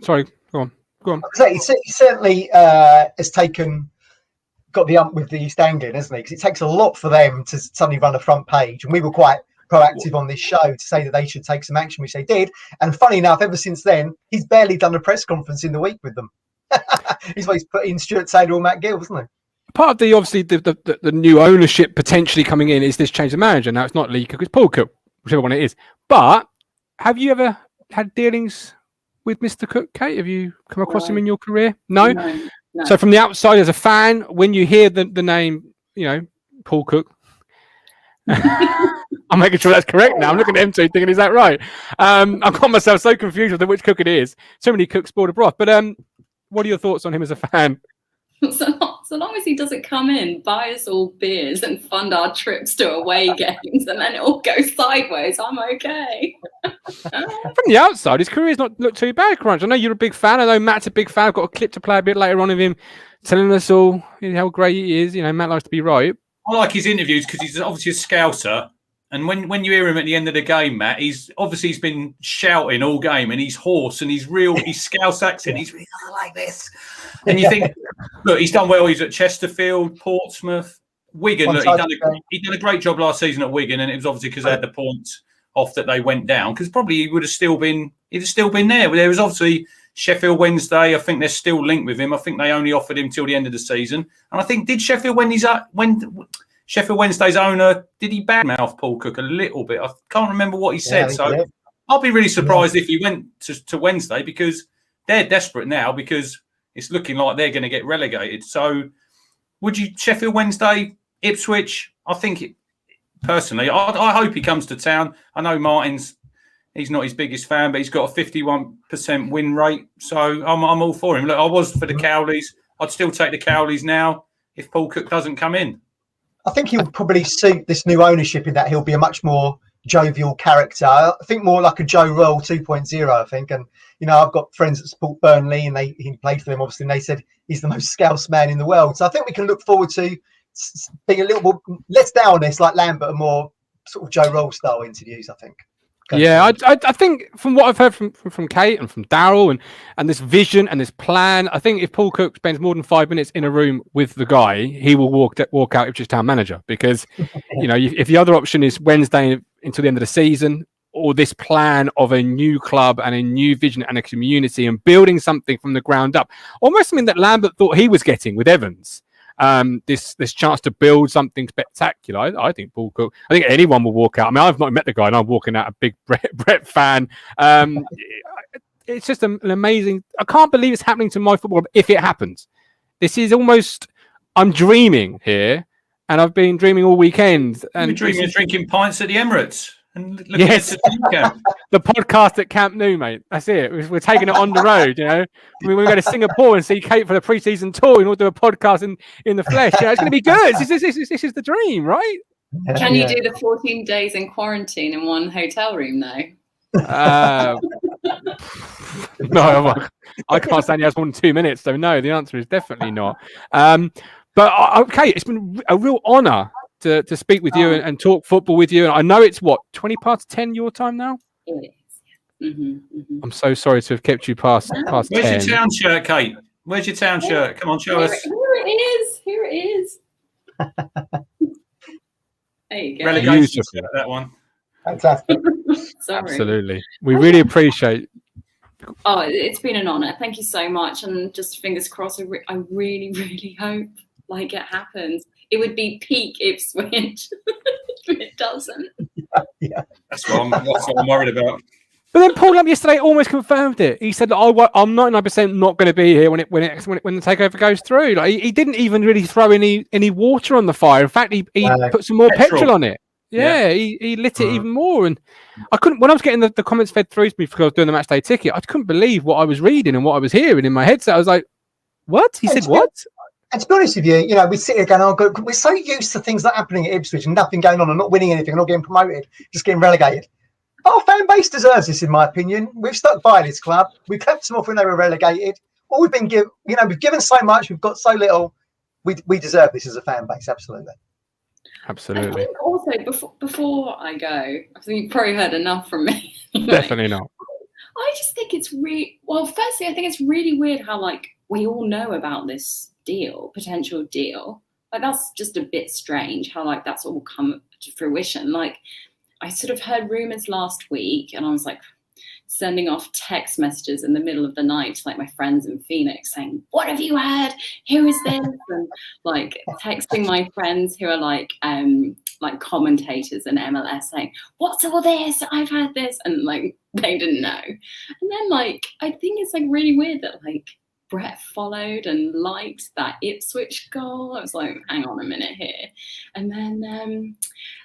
Sorry, go on. He certainly has got the ump with the East Anglian, hasn't he? Because it takes a lot for them to suddenly run a front page, and we were quite proactive on this show to say that they should take some action, which they did. And funny enough, ever since then, he's barely done a press conference in the week with them. He's put in Stuart Taylor or Matt Gill, wasn't he? Part of the new ownership potentially coming in is this change of manager. Now it's not Lee Cook, it's Paul Cook, whichever one it is. But have you ever had dealings with Mr. Cook, Kate? Have you come across him in your career? No. So from the outside, as a fan, when you hear the name, Paul Cook, I'm making sure that's correct now. I'm looking at him too, thinking, is that right? I've got myself so confused with which Cook it is. So many cooks board of broth. But what are your thoughts on him as a fan? So long as he doesn't come in, buy us all beers and fund our trips to away games, and then it all goes sideways, I'm okay. From the outside, his career's not looked too bad, Crunch. I know you're a big fan. I know Matt's a big fan. I've got a clip to play a bit later on of him telling us all how great he is. Matt likes to be right. I like his interviews because he's obviously a scouser. And when you hear him at the end of the game, Matt, he's been shouting all game, and he's hoarse, and his Scouse accent. He's really like this, and you think, look, he's done well. He's at Chesterfield, Portsmouth, Wigan. Look, he done a great job last season at Wigan, and it was obviously because they had the points off that they went down. Because probably he would have still been there. But there was obviously Sheffield Wednesday. I think they're still linked with him. I think they only offered him till the end of the season, and I think did Sheffield Sheffield Wednesday's owner, did he badmouth Paul Cook a little bit? I can't remember what he said. So I'll be really surprised if he went to Wednesday, because they're desperate now, because it's looking like they're going to get relegated. So would you Sheffield Wednesday, Ipswich? I think personally, I hope he comes to town. I know he's not his biggest fan, but he's got a 51% win rate. So I'm all for him. Look, I was for the Cowleys. I'd still take the Cowleys now if Paul Cook doesn't come in. I think he'll probably suit this new ownership in that he'll be a much more jovial character. I think more like a Joe Roll 2.0, I think. And, I've got friends that support Burnley, and he played for them, obviously, and they said he's the most Scouse man in the world. So I think we can look forward to being a little more less down on this, like Lambert, and more sort of Joe Roll style interviews, I think. Yeah, I think from what I've heard from Kate and from Daryl and this vision and this plan, I think if Paul Cook spends more than 5 minutes in a room with the guy, he will walk out Ipswich Town manager, because if the other option is Wednesday until the end of the season, or this plan of a new club and a new vision and a community and building something from the ground up, almost something that Lambert thought he was getting with Evans. This chance to build something spectacular. I think Paul Cook, I think anyone will walk out. I mean, I've not met the guy and I'm walking out a big Brett fan. It's just an amazing, I can't believe it's happening to my football if it happens. This is almost, I'm dreaming here, and I've been dreaming all weekend. And you're dreaming of drinking pints at the Emirates. And looking at the podcast at Camp Nou, mate. That's it. We're taking it on the road, When we go to Singapore and see Kate for the pre-season tour, and we'll do a podcast in the flesh. It's going to be good. This is the dream, right? Can you do the 14 days in quarantine in one hotel room, though? No, I can't stand you more than 2 minutes. So no, the answer is definitely not. But okay, it's been a real honour to speak with you and talk football with you. And I know it's 20 past 10 your time now? It is. I'm so sorry to have kept you past 10. Where's your town shirt, Kate? Where's your town shirt? Come on, show us. Here it is. There you go. Relegation shirt, that one. Fantastic. Sorry. Absolutely. We really appreciate. Oh, it's been an honour. Thank you so much. And just fingers crossed, I really, really hope it happens. It would be peak Ipswich if it doesn't. Yeah. That's what I'm worried about. But then Paul Lamb yesterday almost confirmed it. He said, "I'm 99% not going to be here when the takeover goes through." He didn't even really throw any water on the fire. In fact, he put some more petrol on it. Yeah. He lit it even more. And I couldn't, when I was getting the comments fed through to me because I was doing the match day ticket, I couldn't believe what I was reading and what I was hearing in my headset. I was like, "What?" He said, "What?" And to be honest with you, we sit here going, we're so used to things that are happening at Ipswich and nothing going on and not winning anything and not getting promoted, just getting relegated. Our fan base deserves this, in my opinion. We've stuck by this club. We kept them off when they were relegated. All we've been given, we've given so much, we've got so little. We deserve this as a fan base, absolutely. Absolutely. I think also, before I go, I think you've probably heard enough from me. Definitely not. I just think it's firstly, I think it's really weird how we all know about this potential deal. That's just a bit strange how that's all come to fruition. I sort of heard rumors last week and I was sending off text messages in the middle of the night to my friends in Phoenix saying, "What have you heard? Who is this?" And texting my friends who are commentators in MLS saying, "What's all this? I've heard this," and they didn't know. And then I think it's really weird that Brett followed and liked that Ipswich goal. I was hang on a minute here. And then,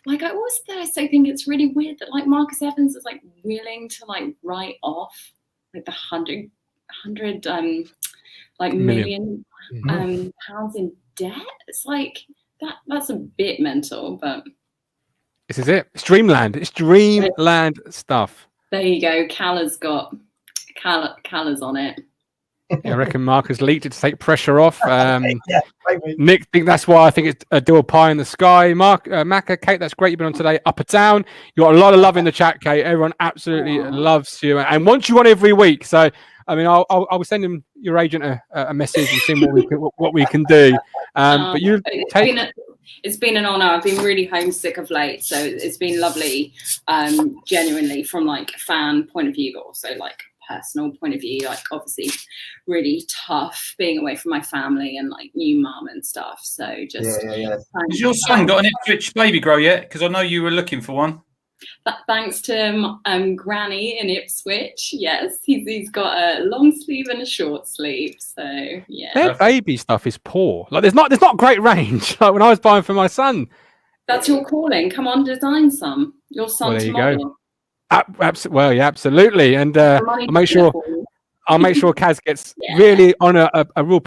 I also think it's really weird that Marcus Evans is willing to write off the 100 million pounds in debt. It's that's a bit mental, but this is it. It's dreamland. It's dreamland stuff. There you go. Callers on it. I reckon Marcus leaked it to take pressure off. Nick, think that's why I think it's a dual pie in the sky. Macca, Kate, that's great. You've been on today. Up or down? You got a lot of love in the chat, Kate. Everyone absolutely loves you and wants you on every week. So, I mean, I'll send him your agent a message and see what we can do. But you it's been an honour. I've been really homesick of late, so it's been lovely. Genuinely, from a fan point of view, but also personal point of view, obviously really tough being away from my family and new mum and stuff. So just Has your son got an Ipswich baby grow yet? Because I know you were looking for one. Thanks to Granny in Ipswich, yes, he's got a long sleeve and a short sleeve. So yeah, their baby stuff is poor. There's not great range. When I was buying for my son. That's your calling. Come on, design some. Your son tomorrow. Go. Well, yeah, absolutely, and I'll make sure Kaz gets really on a real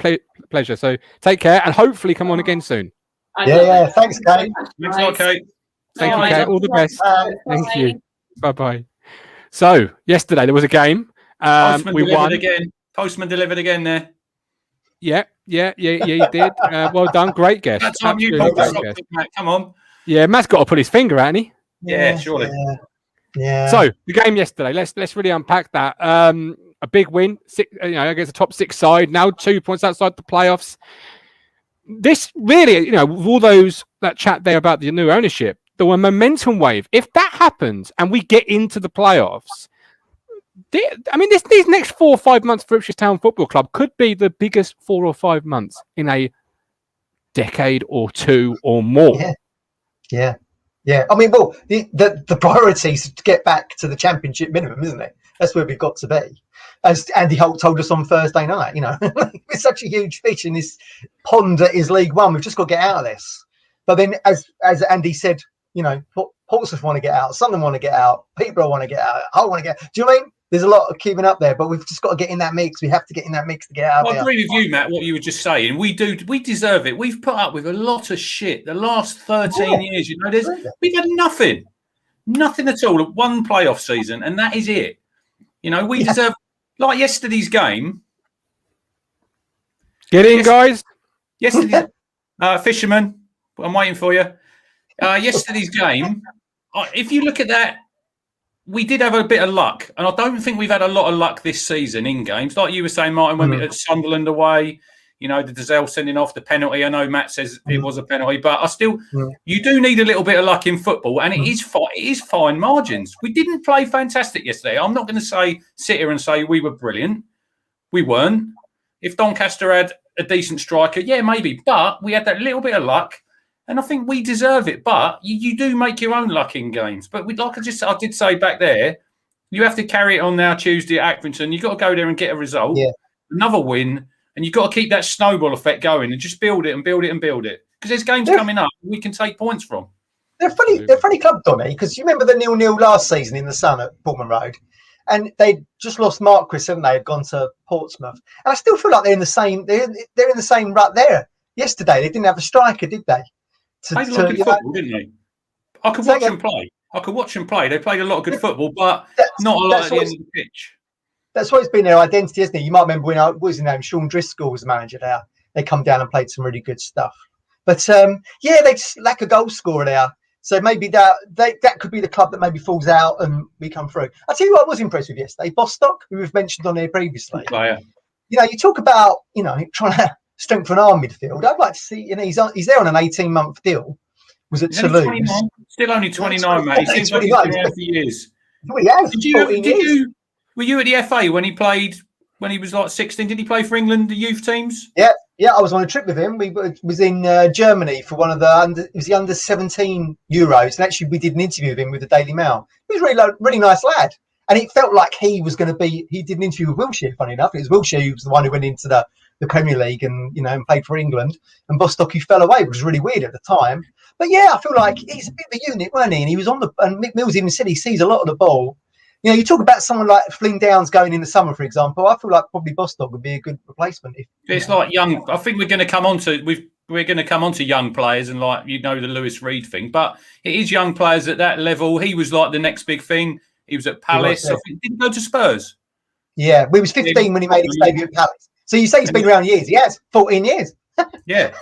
pleasure. So take care, and hopefully come on again soon. Thanks, Kate. Thanks a lot, Kate. Thank you, Kate. All the best. Thank you. Bye. So yesterday there was a game. We won again. Postman delivered again there. Yeah, you did. Well done, great guess. That's time you Matt. Come on. Yeah, Matt's got to put his finger out, hasn't he? Yeah, surely. Yeah. So the game yesterday, let's really unpack that. A big win, against a top 6 side, now 2 points outside the playoffs. This really, with all that chat there about the new ownership, the momentum wave. If that happens and we get into the playoffs, these next 4 or 5 months for Ipswich Town Football Club could be the biggest 4 or 5 months in a decade or 2 or more. Yeah. I mean, well, the priority is to get back to the championship minimum, isn't it? That's where we've got to be. As Andy Holt told us on Thursday night, it's such a huge fish in this pond that is League One. We've just got to get out of this. But then, as Andy said, Portsmouth want to get out, Sunderland want to get out, Peterborough want to get out, I want to get out. Do you know what I mean? There's a lot of keeping up there, but we've just got to get in that mix. We have to get in that mix to get out. I agree with you, Matt, what you were just saying. We deserve it. We've put up with a lot of shit the last 13 years. We've had nothing at all. One playoff season, and that is it. We deserve, like yesterday's game. Get in, guys. Yesterday's Fisherman, I'm waiting for you. Yesterday's game, if you look at that, we did have a bit of luck, and I don't think we've had a lot of luck this season in games. Like you were saying, Martin, when we at Sunderland away, the Dazelle sending off the penalty. I know Matt says it was a penalty, but you do need a little bit of luck in football, and it is fine margins. We didn't play fantastic yesterday. I'm not going to sit here and say we were brilliant. We weren't. If Doncaster had a decent striker, yeah, maybe, but we had that little bit of luck. And I think we deserve it, but you do make your own luck in games. But I did say back there, you have to carry it on now Tuesday at Accrington. You've got to go there and get a result, another win, and you've got to keep that snowball effect going and just build it and build it and build it. Because there's games coming up we can take points from. They're a funny club, Donny, because you remember the 0-0 last season in the sun at Portman Road, and they just lost Marquis, haven't they? Had gone to Portsmouth, and I still feel like they're in the same. They're in the same rut there. Yesterday they didn't have a striker, did they? Played a lot of good football, didn't they? I could watch them play. They played a lot of good football, but not a lot at the end of the pitch. That's why it's been their identity, isn't it? You might remember when what was his name? Sean Driscoll was the manager there. They come down and played some really good stuff. But they just lack a goal scorer there. So maybe that could be the club that maybe falls out and we come through. I'll tell you what I was impressed with yesterday. Bostock, who we've mentioned on here previously. Player. You talk about, trying to strengthen our midfield. I'd like to see, he's there on an 18-month deal. Was it Toulouse? Still only 29, mate. He seems like he's been around for years. Well, he has. Were you at the FA when he played, when he was like 16? Did he play for England, the youth teams? Yeah, I was on a trip with him. We was in Germany for one of the under 17 Euros, and actually we did an interview with him with the Daily Mail. He was really nice lad, and it felt like he was going to be. He did an interview with Wilshere. Funny enough, it was Wilshere who was the one who went into the Premier League and and played for England, and Bostock who fell away, which was really weird at the time. But yeah, I feel like he's a bit of a unit, wasn't he? And he was on and Mick Mills even said he sees a lot of the ball. You talk about someone like Flynn Downs going in the summer, for example. I feel like probably Bostock would be a good replacement. It's like young. I think we're going to come on to young players and the Lewis Reed thing. But it is young players at that level. He was like the next big thing. He was at Palace. I think he didn't go to Spurs. Yeah, he was 15 when he made his debut at Palace. So you say he's been around years. He has 14 years. Yeah.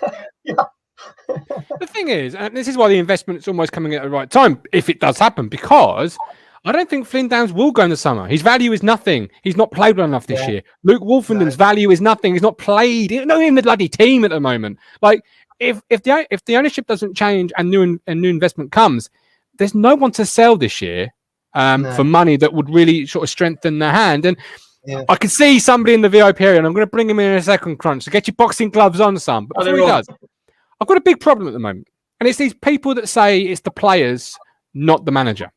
The thing is, and this is why the investment is almost coming at the right time, if it does happen, because I don't think Flynn Downs will go in the summer. His value is nothing. He's not played well enough this year. Luke Wolfenden's value is nothing. He's not played. He's not in the bloody team at the moment. Like, if the ownership doesn't change and new investment comes, there's no one to sell this year for money that would really sort of strengthen their hand. And I can see somebody in the VIP area, and I'm going to bring him in a second, Crunch. So get your boxing gloves on, son. But before he does, I've got a big problem at the moment. And it's these people that say it's the players, not the manager.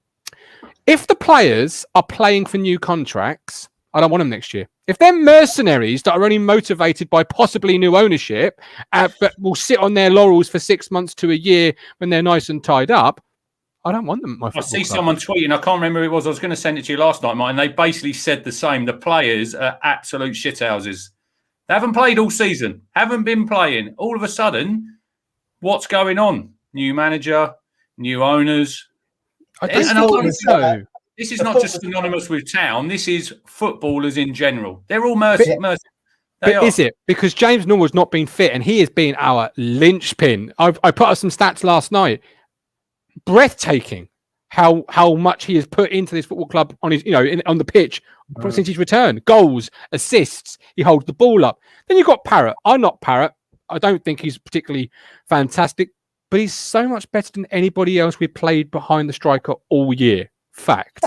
If the players are playing for new contracts, I don't want them next year. If they're mercenaries that are only motivated by possibly new ownership, but will sit on their laurels for 6 months to a year when they're nice and tied up, I don't want them at my football club. Someone tweeting, I can't remember who it was. I was going to send it to you last night, Martin. They basically said the same. The players are absolute shithouses. They haven't played all season, haven't been playing. All of a sudden, what's going on? New manager, new owners. This is not just synonymous with Town. This is footballers in general. They're all mercenaries. Is it? Because James Norwell's not been fit, and he has been our linchpin. I put up some stats last night. Breathtaking. how much he has put into this football club on his, on the pitch since his return. Goals, assists, he holds the ball up. Then you've got Parrott. I'm not Parrott. I don't think he's particularly fantastic, but he's so much better than anybody else we've played behind the striker all year. Fact.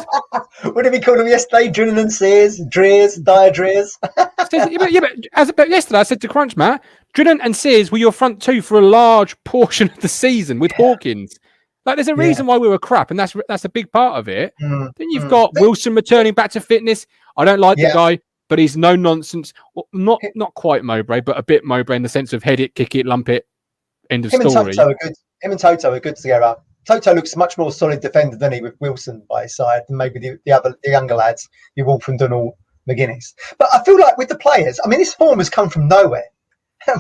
What did we call him yesterday? Drilling and Sears, Dreers, Dreers. But yesterday I said to Crunch, Matt, Drilling and Sears were your front two for a large portion of the season with Hawkins. Like, there's a reason why we were crap, and that's a big part of it. Then you've got Wilson returning back to fitness. I don't like the guy, but he's no nonsense. Well, not quite Mowbray, but a bit Mowbray in the sense of head it, kick it, lump it. End of story. Him and Toto are good together. Toto looks a much more solid defender than he with Wilson by his side than maybe the younger lads, your Wolfenden or McGuinness. But I feel like with the players, I mean, this form has come from nowhere.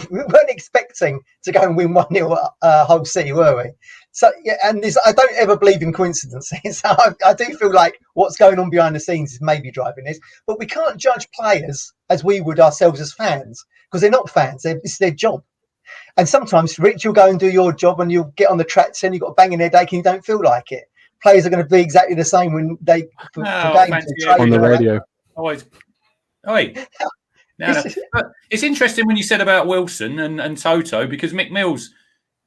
We weren't expecting to go and win 1-0 Hull City, were we? So and I don't ever believe in coincidences. I do feel like what's going on behind the scenes is maybe driving this, but we can't judge players as we would ourselves as fans, because they're not fans. It's their job. And sometimes, Rich, you'll go and do your job and you'll get on the tracks and you've got a banging headache and you don't feel like it. Players are going to be exactly the same when they for games on the radio. Always. Now, it's interesting when you said about Wilson and Toto, because Mick Mills,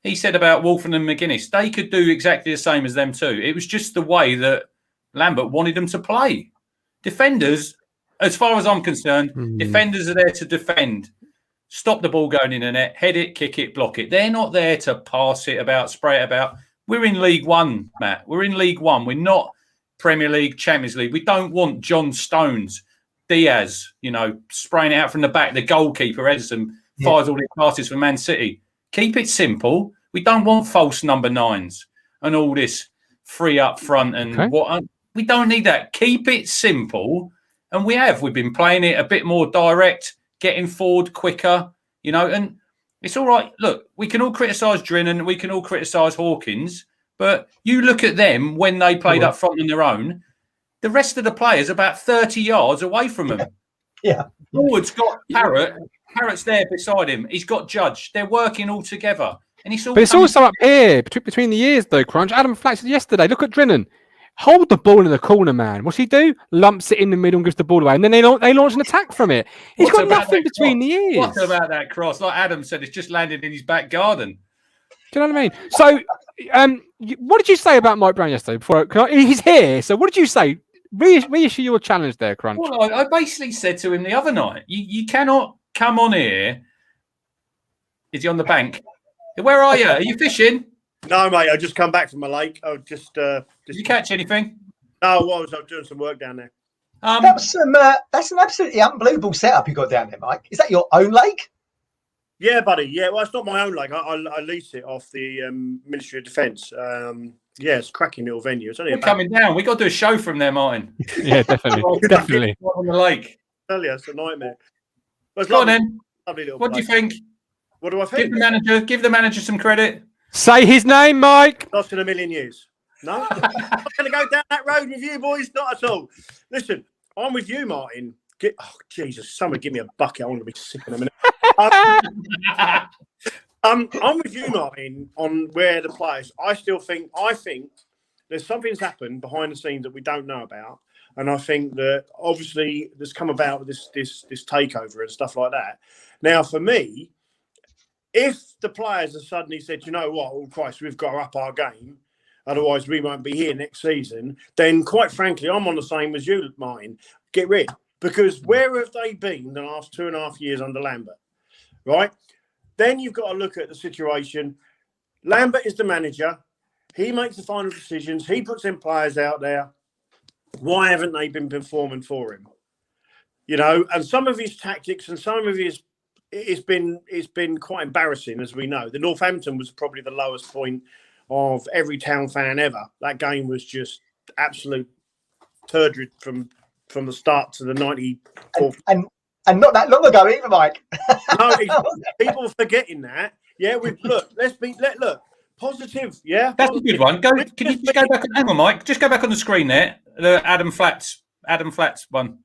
he said about Wolfen and McGuinness, they could do exactly the same as them too. It was just the way that Lambert wanted them to play. Defenders, as far as I'm concerned, defenders are there to defend. Stop the ball going in the net, head it, kick it, block it. They're not there to pass it about, spray it about. We're in League One, Matt. We're in League One. We're not Premier League, Champions League. We don't want John Stones, Diaz, spraying it out from the back. The goalkeeper, Ederson, fires all his passes for Man City. Keep it simple. We don't want false number 9s and all this free up front and what. We don't need that. Keep it simple. And we've been playing it a bit more direct, getting forward quicker, and it's all right. Look, we can all criticise Drinnan, we can all criticise Hawkins, but you look at them when they played up front on their own, the rest of the players about 30 yards away from them. Yeah. Forward's got Parrott. Parrott's there beside him. He's got Judge. They're working all together. And it's also up here between the years, though, Crunch. Adam Flax said yesterday, look at Drinnan. Hold the ball in the corner, man. What's he do? Lumps it in the middle and gives the ball away. And then they launch an attack from it. He's got nothing between the ears. What about that cross? Like Adam said, it's just landed in his back garden. Do you know what I mean? So, what did you say about Mike Brown yesterday? He's here. So, what did you say? Reissue your challenge there, Crunch. Well, I basically said to him the other night, you cannot come on here. Is he on the bank? Where are you? Are you fishing? No, mate. I just come back from my lake. I just. Did you catch anything? No, I was doing some work down there. That's an absolutely unbelievable setup you got down there, Mike. Is that your own lake? Yeah, buddy. Yeah, well, it's not my own lake. I lease it off the Ministry of Defence. Yeah, it's a cracking little venue. It's only coming down. We got to do a show from there, Maritn. Yeah, definitely, definitely. On the lake. I tell you, it's a nightmare. Go on then. Lovely little what place. do you think? What do I think? Give the manager some credit. Say his name, Mike. Lost in a million years. No, I'm not going to go down that road with you, boys. Not at all. Listen, I'm with you, Maritn. Jesus, someone give me a bucket. I want to be sick in a minute. I'm with you, Maritn, on where the players. I think there's something's happened behind the scenes that we don't know about, and I think that obviously there's come about this takeover and stuff like that. Now, for me, if the players have suddenly said, you know what, oh Christ, we've got to up our game, otherwise we won't be here next season, then quite frankly, I'm on the same as you, Maritn. Get rid. Because where have they been the last 2.5 years under Lambert? Right? Then you've got to look at the situation. Lambert is the manager. He makes the final decisions. He puts in players out there. Why haven't they been performing for him? And some of his tactics and some of his it's been quite embarrassing, as we know. The Northampton was probably the lowest point of every Town fan ever. That game was just absolute turd from the start to the 94th. And not that long ago either, Mike. No, people are forgetting that. Yeah, look positive. Yeah, that's positive. a good one. Can you just go back? Hang on, Mike. Just go back on the screen there. The Adam Flats one.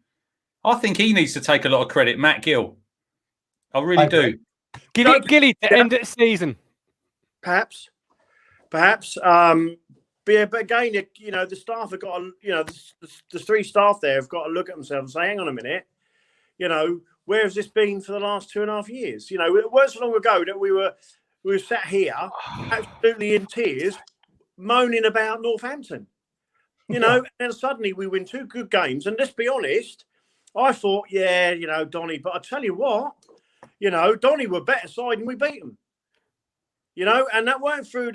I think he needs to take a lot of credit. Matt Gill. I really do. Gilly to end the season. Perhaps. But again, the staff have got to, the three staff there have got to look at themselves and say, hang on a minute, where has this been for the last 2.5 years? It wasn't so long ago that we were sat here absolutely in tears moaning about Northampton, and then suddenly we win 2 good games. And let's be honest, I thought, Donny, but I tell you what, Donny were better side and we beat them, and that weren't through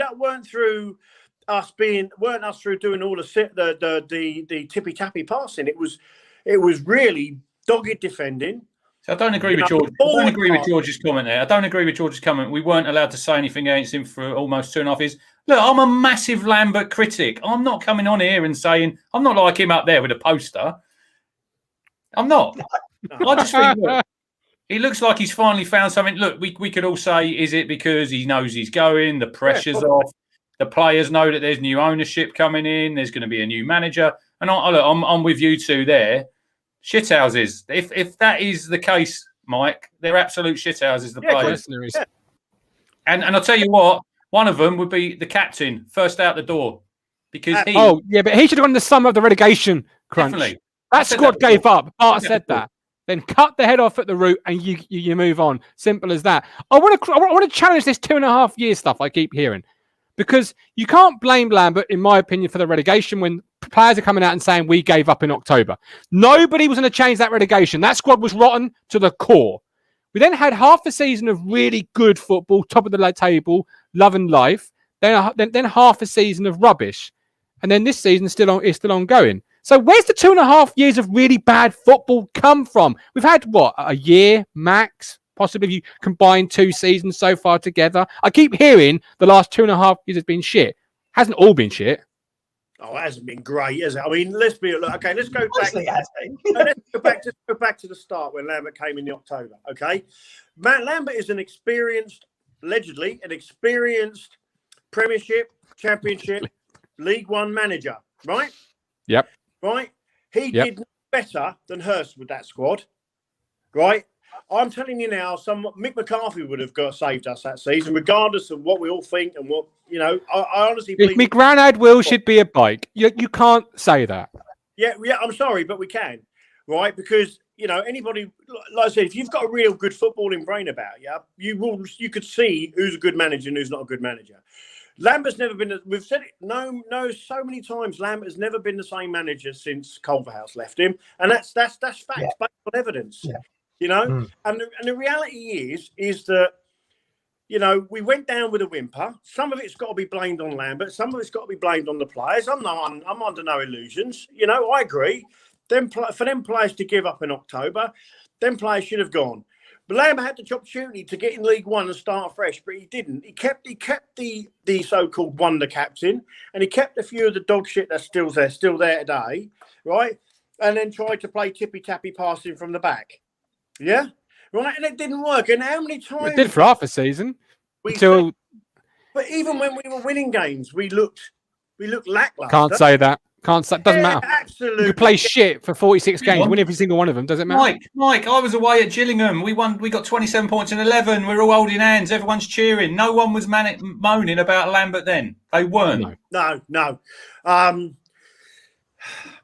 us through doing all the tippy tappy passing. It was really dogged defending. So I don't agree with George. I don't agree with George's comment there. I don't agree with George's comment. We weren't allowed to say anything against him for almost 2.5 years. Look, I'm a massive Lambert critic. I'm not coming on here and saying I'm not like him up there with a poster. I'm not. No. I just think he looks like he's finally found something. Look, we could all say, is it because he knows he's going? The pressure's off. The players know that there's new ownership coming in. There's going to be a new manager. And I'm with you two there. Shithouses. If that is the case, Mike, they're absolute shithouses, the players. Yeah. And I'll tell you what, one of them would be the captain, first out the door. Because he... Oh, yeah, but he should have gone the sum of the relegation crunch. Definitely. That squad gave up. Bart said that. Then cut the head off at the root and you move on. Simple as that. I want to challenge this 2.5 year stuff I keep hearing. Because you can't blame Lambert, in my opinion, for the relegation when players are coming out and saying we gave up in October. Nobody was going to change that relegation. That squad was rotten to the core. We then had half a season of really good football, top of the table, love and life. Then half a season of rubbish. And then this season is still ongoing. So where's the 2.5 years of really bad football come from? We've had, a year max? Possibly if you combine 2 seasons so far together. I keep hearing the last 2.5 years has been shit. Hasn't all been shit. Oh, it hasn't been great, has it? I mean, let's go back. Let's go back to the start when Lambert came in October. Okay, Matt Lambert is allegedly an experienced Premiership, Championship, League One manager, right? Yep. Right. He did better than Hurst with that squad, right? I'm telling you now, Mick McCarthy would have saved us that season, regardless of what we all think and what, I honestly believe... My granddad will should be a bike. You can't say that. Yeah, I'm sorry, but we can, right? Because, anybody, like I said, if you've got a real good footballing brain about you could see who's a good manager and who's not a good manager. Lambert's never been, we've said it so many times, Lambert has never been the same manager since Culverhouse left him. And that's fact, based on evidence. Yeah. And the reality is that, we went down with a whimper. Some of it's got to be blamed on Lambert. Some of it's got to be blamed on the players. I'm under no illusions. I agree. For them players to give up in October, them players should have gone. But Lambert had the opportunity to get in League One and start fresh, but he didn't. He kept the so-called wonder captain, and he kept a few of the dog shit that's still there today, right? And then tried to play tippy-tappy passing from the back. Yeah, right, and it didn't work. And how many times it did for half a season? But even when we were winning games, we looked lackluster. Can't say that. Doesn't matter. Absolutely. You play shit for 46 games, win every single one of them. Does it matter? Mike, I was away at Gillingham. We won. We got 27 points in 11. We're all holding hands. Everyone's cheering. No one was moaning about Lambert then. They weren't. No.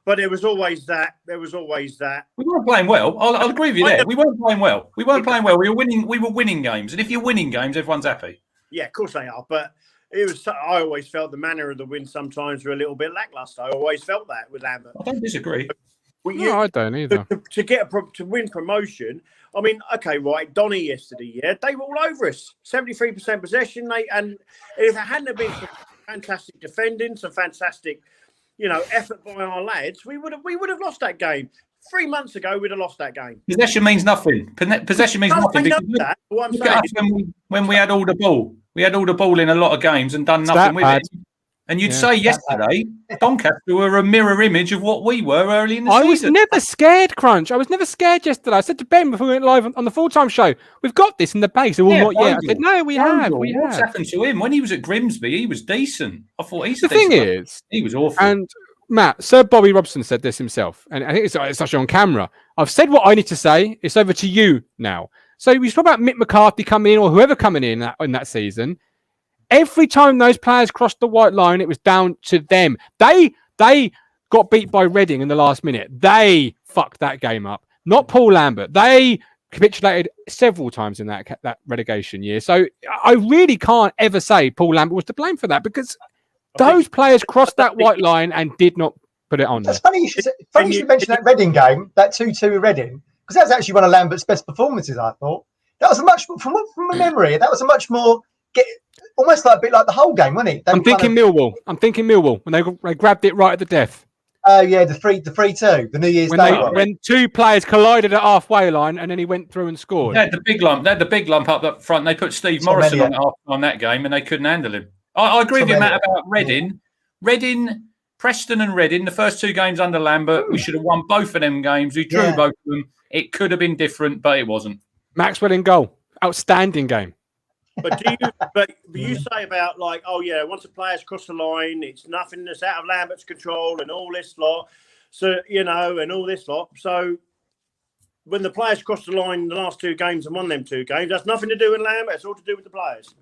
But there was always that. We weren't playing well. I'll agree with you there. We weren't playing well. We were winning. We were winning games. And if you're winning games, everyone's happy. Yeah, of course they are. But I always felt the manner of the win sometimes were a little bit lackluster. I always felt that with Lambert. I don't disagree. I don't either. To win promotion. I mean, okay, right. Donny yesterday, they were all over us. 73% possession. And if it hadn't been some fantastic defending, some fantastic, effort by our lads, we would have lost that game. 3 months ago, we'd have lost that game. Possession means nothing. Possession means nothing. I know that. What I'm saying when we had all the ball. We had all the ball in a lot of games and done nothing with it. And you'd say yesterday, Doncaster were a mirror image of what we were early in the season. I was never scared, Crunch. I was never scared yesterday. I said to Ben before we went live on the full-time show, we've got this in the base. Not yet. I said, no, we have. What's happened to him? When he was at Grimsby, he was decent. I thought the thing is, he was awful. And Matt, Sir Bobby Robson said this himself, and I think it's actually on camera. I've said what I need to say. It's over to you now. So we talk about Mick McCarthy coming in or whoever coming in that season. Every time those players crossed the white line, it was down to them. They got beat by Reading in the last minute. They fucked that game up. Not Paul Lambert. They capitulated several times in that relegation year. So I really can't ever say Paul Lambert was to blame for that, because those players crossed that white line and did not put it on. That's funny. Funny you should mention that Reading game, that 2-2 with Reading, because that was actually one of Lambert's best performances. I thought that was a much from my memory. That was a much more almost like a bit like the whole game, wasn't it? I'm thinking Millwall when they grabbed it right at the death. Yeah, the 3-2, the New Year's Day one. When two players collided at halfway line and then he went through and scored. They had the big lump up the front. They put Steve Morrison on that game and they couldn't handle him. I agree with you, Matt, about Reading. Preston and Reading, the first two games under Lambert, we should have won both of them games. We drew both of them. It could have been different, but it wasn't. Maxwell in goal. Outstanding game. But you say about like, oh yeah, once the players cross the line, it's nothing that's out of Lambert's control and all this lot. So, and all this lot. So when the players crossed the line in the last two games and won them two games, that's nothing to do with Lambert. It's all to do with the players.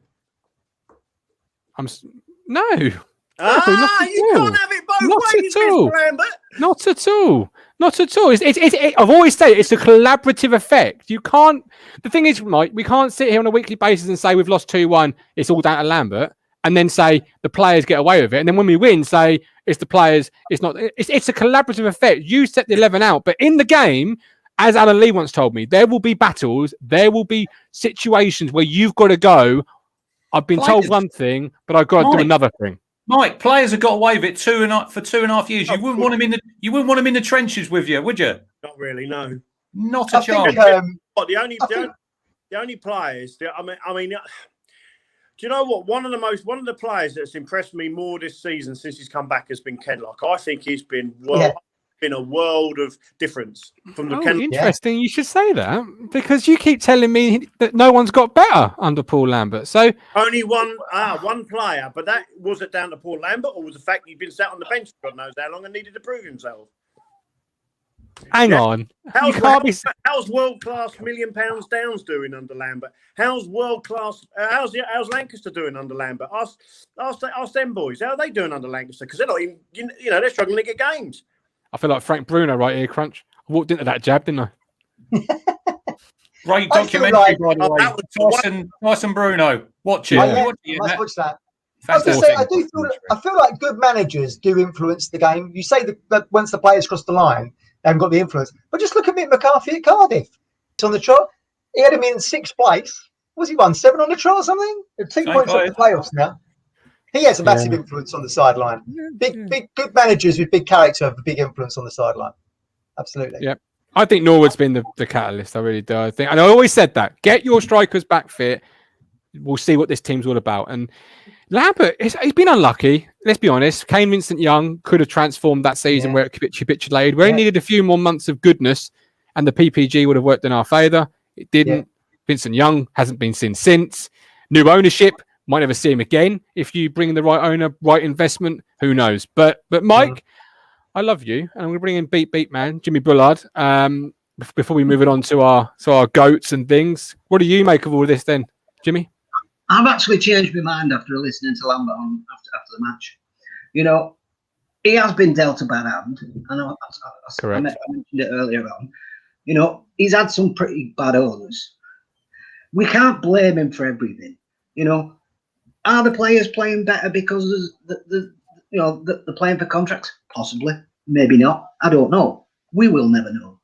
No. You can't have it both ways, Mr. Lambert. Not at all. I've always said it's a collaborative effect. You can't. The thing is, Mike, we can't sit here on a weekly basis and say we've lost 2-1. It's all down to Lambert, and then say the players get away with it, and then when we win, say it's the players. It's not. It's a collaborative effect. You set the 11 out, but in the game, as Alan Lee once told me, there will be battles. There will be situations where you've got to go. I've been told one thing, but I've got to do another thing. Mike, players have got away with it for 2.5 years. You wouldn't want them in the trenches with you, would you? Not really, no. Not a chance. The only players. I mean, do you know what? One of the players that's impressed me more this season since he's come back has been Kenlock. I think he's been been a world of difference from the Kenlock. Interesting. You should say that, because you keep telling me that no one's got better under Paul Lambert. So only one player, but that was it down to Paul Lambert, or was the fact he'd been sat on the bench for God knows how long and needed to prove himself? Hang on. How's world class £1 million Downs doing under Lambert? How's world class? How's Lancaster doing under Lambert? Ask them boys. How are they doing under Lancaster? Because they're not even, they're struggling to get games. I feel like Frank Bruno right here, Crunch. I walked into that jab, didn't I? Great documentary, by the way. Tyson Bruno. Watch it. I must watch that. I was going to say, I feel like good managers do influence the game. You say that once the players cross the line, they haven't got the influence. But just look at Mick McCarthy at Cardiff. It's on the trot. He had him in 6th place. Was he won 7 on the trot or something? They're 2 points off the playoffs now. He has a massive influence on the sideline. Big good managers with big character have a big influence on the sideline. Absolutely. Yeah. I think Norwood's been the catalyst. I really do. I think, and I always said that. Get your strikers back fit. We'll see what this team's all about. And Lambert, he's been unlucky. Let's be honest. Kane Vincent-Young could have transformed that season where it capitulated. We only needed a few more months of goodness, and the PPG would have worked in our favour. It didn't. Yeah. Vincent-Young hasn't been seen since. New ownership. Might never see him again. If you bring the right owner, right investment, who knows? But Mike, I love you, and I'm going to bring in beat man, Jimmy Bullard. Before we move it on to our goats and things, what do you make of all this then, Jimmy? I've actually changed my mind after listening to Lambert after the match. He has been dealt a bad hand. I know. I mentioned it earlier on. He's had some pretty bad owners. We can't blame him for everything. Are the players playing better because they're playing for contracts? Possibly, maybe not. I don't know. We will never know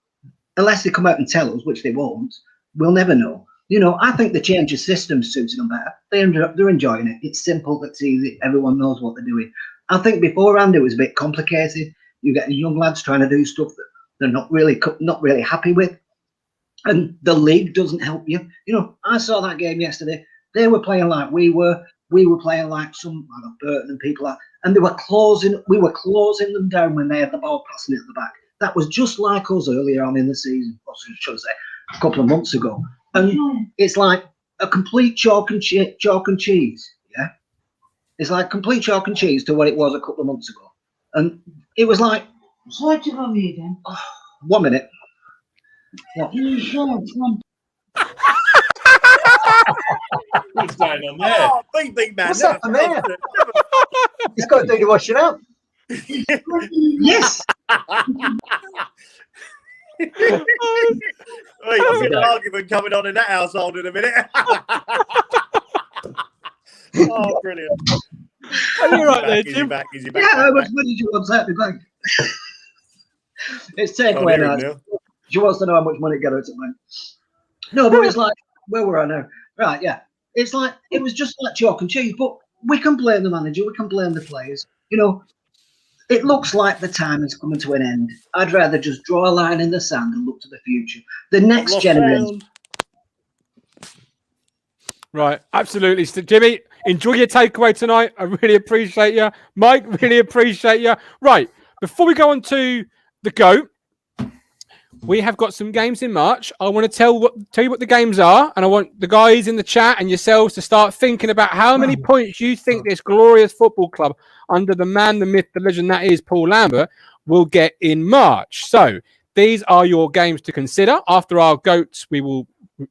unless they come out and tell us, which they won't. We'll never know. I think the change of system suits them better. They're enjoying it. It's simple. It's easy. Everyone knows what they're doing. I think beforehand it was a bit complicated. You get young lads trying to do stuff that they're not really happy with, and the league doesn't help you. I saw that game yesterday. They were playing like we were. We were playing like Burton and people like, and we were closing them down when they had the ball passing it at the back. That was just like us earlier on in the season, or should I say, a couple of months ago. And it's like a complete chalk and cheese. Yeah, it's like complete chalk and cheese to what it was a couple of months ago. And it was like, sorry to go me again. 1 minute. What? What's going on there? Oh, big man. What's happened there? He's got to do the washing up. Yes. Wait, I see an argument coming on in that household in a minute. Oh, brilliant. Are you right there, Is he Jim? back? Is he back? Yeah, back, how much back? money do you want to take me back? It's Oh, takeaway there he now. is now. She wants to know how much money it got out of me. No, but it's like, where were I now? Right, yeah. It's like, it was just like chalk and cheese, but we can blame the manager, we can blame the players. You know, it looks like the time is coming to an end. I'd rather just draw a line in the sand and look to the future. The next Lost generation. sound. Right, absolutely. So, Jimmy, enjoy your takeaway tonight. I really appreciate you. Mike, really appreciate you. Right, before we go on to the GOAT, we have got some games in March. I want to tell you what the games are, and I want the guys in the chat and yourselves to start thinking about how many points you think this glorious football club under the man, the myth, the legend that is Paul Lambert will get in March. So these are your games to consider. After our GOATs, we will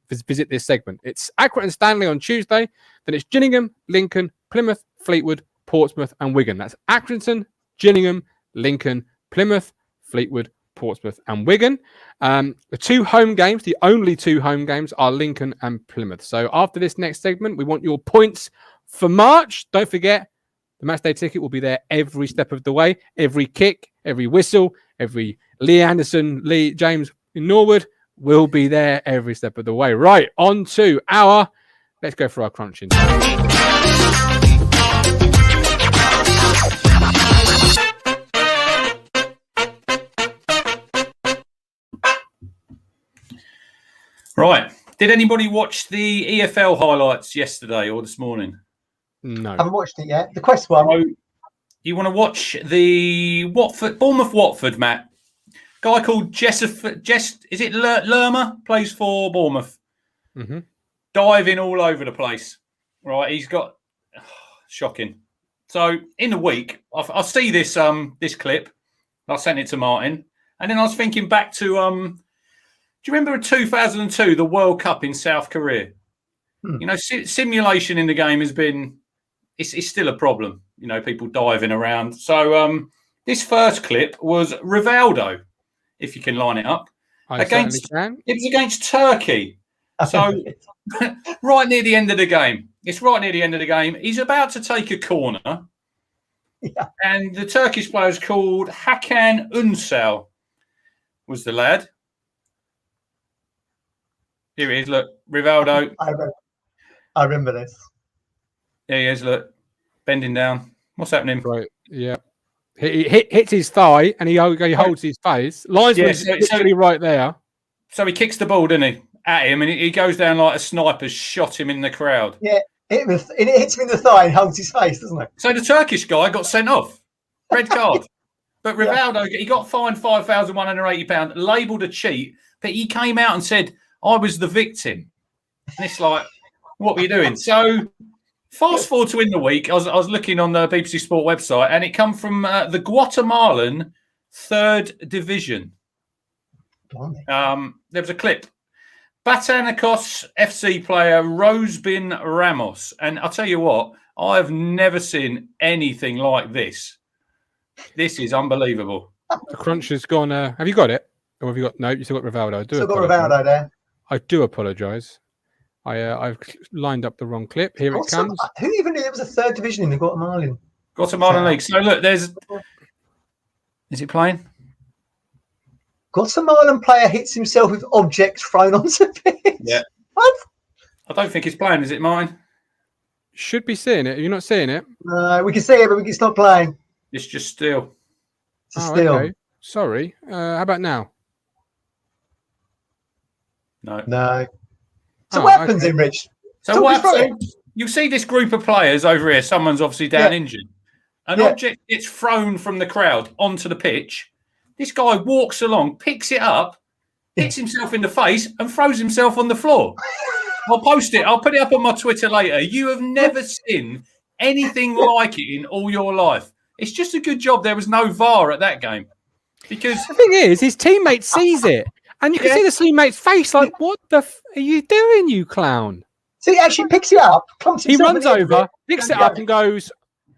visit this segment. It's Accrington and Stanley on Tuesday. Then it's Gillingham, Lincoln, Plymouth, Fleetwood, Portsmouth and Wigan. That's Accrington, Gillingham, Lincoln, Plymouth, Fleetwood, Portsmouth and Wigan. The two home games, the only two home games are Lincoln and Plymouth. So after this next segment, we want your points for March. Don't forget, the match day ticket will be there every step of the way. Every kick, every whistle, every Lee Anderson, Lee James in Norwood will be there every step of the way. Right, on to let's go for our crunching. Right. Did anybody watch the EFL highlights yesterday or this morning? No. I haven't watched it yet. The Quest one. So, you want to watch the Bournemouth-Watford, Matt? Guy called is it Lerma? Plays for Bournemouth. Mm-hmm. Diving all over the place. Right. He's got... shocking. So, in the week, I see this clip. I sent it to Martin. And then I was thinking back to... do you remember in 2002, the World Cup in South Korea? You know, simulation in the game has been... It's still a problem. You know, people diving around. So this first clip was Rivaldo, if you can line it up. It was against Turkey. So right near the end of the game. It's right near the end of the game. He's about to take a corner. Yeah. And the Turkish player is called Hakan Ünsal, was the lad. Here he is, look. Rivaldo. I remember this. There he is, look. Bending down. What's happening? Right, yeah. He hits his thigh and he holds his face. Linesman's literally right there. So he kicks the ball, doesn't he, at him, and he goes down like a sniper's shot him in the crowd. Yeah, it hits him in the thigh and holds his face, doesn't it? So the Turkish guy got sent off. Red card. But Rivaldo, he got fined £5,180, labelled a cheat, but he came out and said, I was the victim. And it's like, what were you doing? So fast forward to in the week, I was looking on the BBC Sport website, and it come from the Guatemalan 3rd Division. There was a clip. Batanicos FC player Rosebin Ramos. And I'll tell you what, I have never seen anything like this. This is unbelievable. The crunch has gone. Have you got it? Or have you got... No, you still got Rivaldo. Still got Rivaldo there. I do apologise. I've lined up the wrong clip. Here it comes. Who even knew there was a 3rd division in the Guatemalan League. So look, is it playing? Guatemalan player hits himself with objects thrown onto pitch. Yeah. What? I don't think it's playing. Is it mine? Should be seeing it. Are you not seeing it? No, we can see it, but we can stop playing. It's just still. It's still. Okay. Sorry. How about now? No. So what happens in Rich? So what happens? You see this group of players over here. Someone's obviously down injured. An object gets thrown from the crowd onto the pitch. This guy walks along, picks it up, hits himself in the face, and throws himself on the floor. I'll post it. I'll put it up on my Twitter later. You have never seen anything like it in all your life. It's just a good job there was no VAR at that game. Because the thing is, his teammate sees it. And you can see the teammate's face like, what the are you doing, you clown? So he actually picks it up, he runs over, picks it up, and goes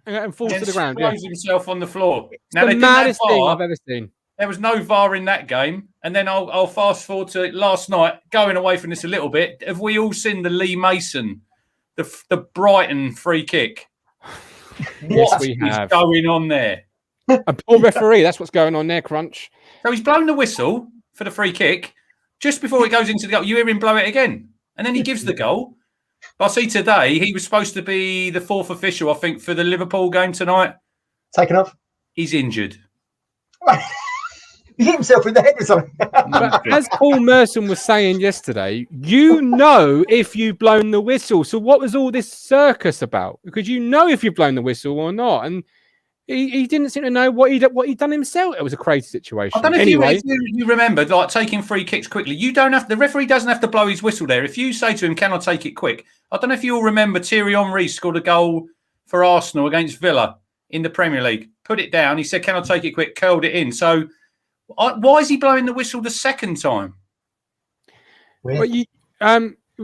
and falls to the ground. Throws himself on the floor. It's the maddest thing I've ever seen. There was no VAR in that game. And then I'll fast forward to last night, going away from this a little bit. Have we all seen the Lee Mason, the Brighton free kick? What is going on there? A poor referee. That's what's going on there, Crunch. So he's blown the whistle for the free kick. Just before it goes into the goal, you hear him blow it again. And then he gives the goal. But I see today, he was supposed to be the fourth official, I think, for the Liverpool game tonight. Taken off? He's injured. He hit himself in the head with something. But as Paul Merson was saying yesterday, you know if you've blown the whistle. So what was all this circus about? Because you know if you've blown the whistle or not. And he didn't seem to know what he'd done himself. It was a crazy situation. I don't know if you remember, like taking free kicks quickly. You don't have the referee doesn't have to blow his whistle there. If you say to him, "Can I take it quick?" I don't know if you all remember Thierry Henry scored a goal for Arsenal against Villa in the Premier League. Put it down. He said, "Can I take it quick?" Curled it in. So why is he blowing the whistle the second time? Well,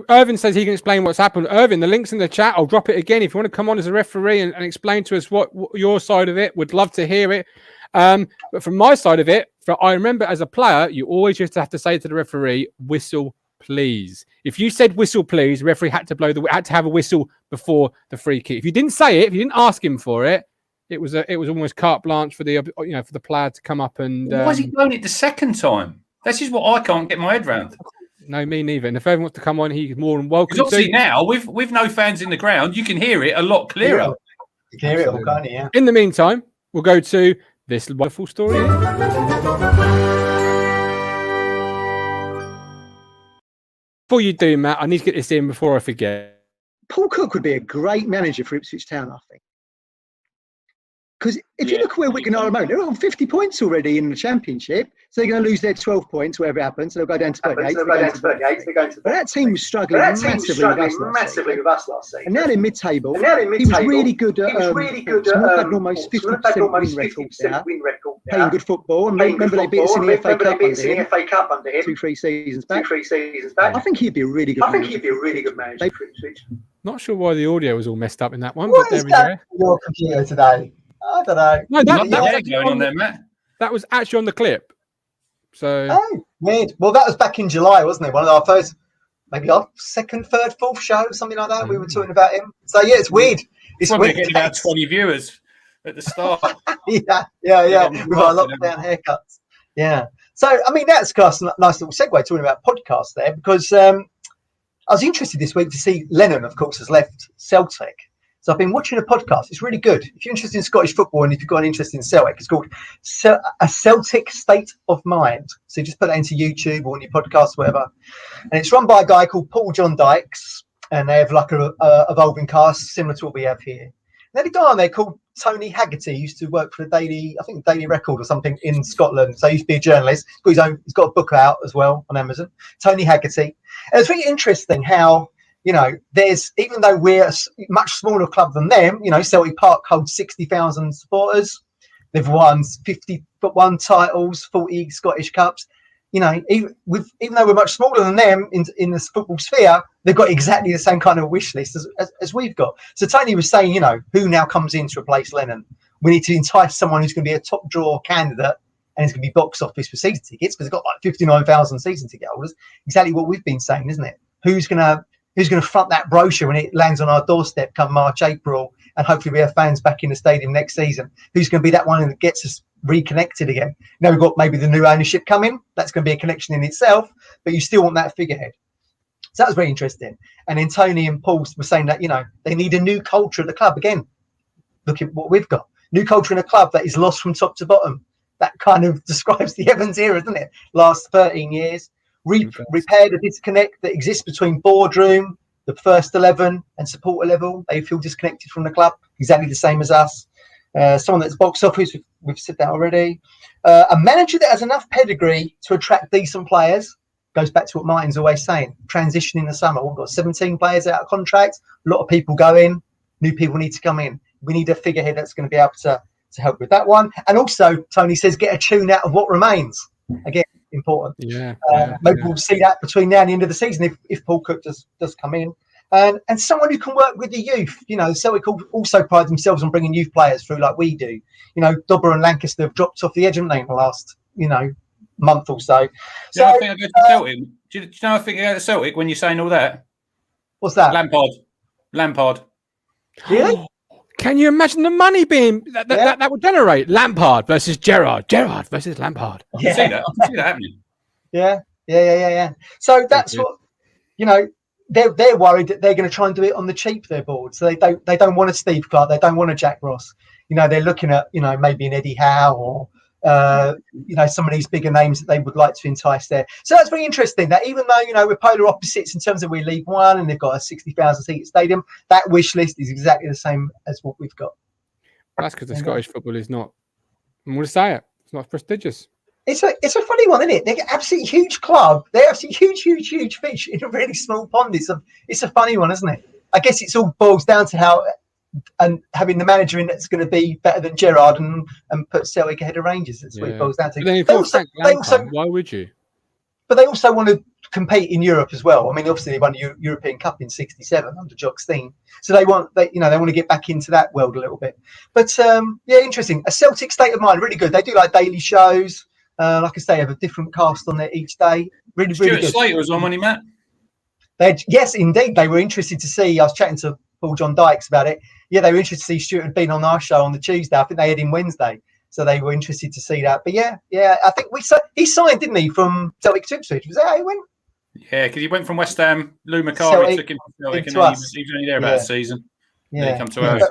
Irvin says he can explain what's happened. Irvin, the link's in the chat. I'll drop it again. If you want to come on as a referee and explain to us what your side of it, would love to hear it. But from my side of it, I remember as a player, you always used to have to say to the referee, "Whistle, please." If you said "whistle, please," the referee had to have a whistle before the free kick. If you didn't say it, if you didn't ask him for it, it was almost carte blanche for the for the player to come up and. Why is he blowing it the second time? This is what I can't get my head around. No, me neither. And if everyone wants to come on, he's more than welcome. Because obviously now, with no fans in the ground, you can hear it a lot clearer. You can hear it all, can't you? Yeah. In the meantime, we'll go to this wonderful story. Before you do, Matt, I need to get this in before I forget. Paul Cook would be a great manager for Ipswich Town, I think. Because if you look where Wigan are at the moment, they're on 50 points already in the Championship. So they're going to lose their 12 points, wherever it happens. So they'll go down to 38. But that team was struggling massively with us last season. And now they're mid-table. He was really good at had almost 50% win record there, playing good football. And remember they beat us in the FA Cup under him 2-3 seasons back. I think he'd be a really good manager for Ipswich. Not sure why the audio was all messed up in that one. What is that on your computer today? I don't know. No, that was actually on the clip. So weird. Well, that was back in July, wasn't it? One of our first, maybe our second, third, fourth show, something like that. We were talking about him. So yeah, it's weird. It's probably getting about 20 viewers at the start. yeah. With our lockdown haircuts. Yeah. So I mean, that's a nice little segue talking about podcasts there, because I was interested this week to see Lennon, of course, has left Celtic. So I've been watching a podcast. It's really good. If you're interested in Scottish football and if you've got an interest in Celtic, it's called A Celtic State of Mind. So you just put that into YouTube or on your podcast, whatever. And it's run by a guy called Paul John Dykes. And they have like a evolving cast similar to what we have here. And then a guy on there called Tony Haggerty used to work for the Daily Record or something in Scotland. So he used to be a journalist. He's got a book out as well on Amazon. Tony Haggerty. And it's really interesting how, even though we're a much smaller club than them, Celtic Park holds 60,000 supporters. They've won 51 titles, 40 Scottish Cups. Even though we're much smaller than them in the football sphere, they've got exactly the same kind of wish list as we've got. So Tony was saying, who now comes in to replace Lennon? We need to entice someone who's going to be a top draw candidate and it's going to be box office for season tickets, because they've got like 59,000 season ticket holders. Exactly what we've been saying, isn't it? Who's going to front that brochure when it lands on our doorstep come March, April, and hopefully we have fans back in the stadium next season? Who's going to be that one that gets us reconnected again? Now we've got maybe the new ownership coming. That's going to be a connection in itself, but you still want that figurehead. So that was very interesting. And then Tony and Paul were saying that, they need a new culture at the club. Again, look at what we've got. New culture in a club that is lost from top to bottom. That kind of describes the Evans era, doesn't it? Last 13 years. Repair the disconnect that exists between boardroom, the first 11 and supporter level. They feel disconnected from the club, exactly the same as us. Someone that's box office, we've said that already. A manager that has enough pedigree to attract decent players. Goes back to what Martin's always saying. Transition in the summer. We've got 17 players out of contract. A lot of people go in. New people need to come in. We need a figurehead that's going to be able to help with that one. And also, Tony says, get a tune out of what remains. Again, important. Maybe we'll see that between now and the end of the season if Paul Cook does come in. and someone who can work with the youth. You know, Celtic also pride themselves on bringing youth players through like we do. You know, Dobber and Lancaster have dropped off the edge, haven't they, in the last, month or so. So I think I go to Celtic. Do you know I think I go to Celtic when you're saying all that? What's that? Lampard. Really? Can you imagine the money being that would generate? Lampard versus Gerrard versus Lampard. I can see that happening. Yeah. So that's what, they're worried that they're going to try and do it on the cheap, their board. So they don't want a Steve Clark, they don't want a Jack Ross. They're looking at maybe an Eddie Howe or some of these bigger names that they would like to entice there. So that's very interesting that even though we're polar opposites in terms of we're League One and they've got a 60,000 seat stadium, that wish list is exactly the same as what we've got. That's because the Scottish football is not, I'm going to say it, it's not prestigious. It's a funny one, isn't it? They're an absolutely huge club. They're absolutely huge fish in a really small pond. It's a funny one, isn't it? I guess it's all boils down to how and having the manager in that's going to be better than Gerrard and put Celtic ahead of Rangers. That's what it boils down to. But then if they also, why would you? But they also want to compete in Europe as well. I mean, obviously they won the European Cup in '67 under Jock Stein, so they want to get back into that world a little bit. But interesting. A Celtic state of mind, really good. They do like daily shows. Like I say, have a different cast on there each day. Really good. Slater was on when he met. Yes, indeed. They were interested to see. I was chatting to Paul John Dykes about it. Yeah, they were interested to see Stuart had been on our show on the Tuesday. I think they had him Wednesday, so they were interested to see that. But yeah, I think he signed, didn't he, from Celtic to Ipswich? Was that how he went? Yeah, because he went from West Ham. Lou McCarthy took him to Celtic, and then he was only there about a season. Yeah, then he come to ours.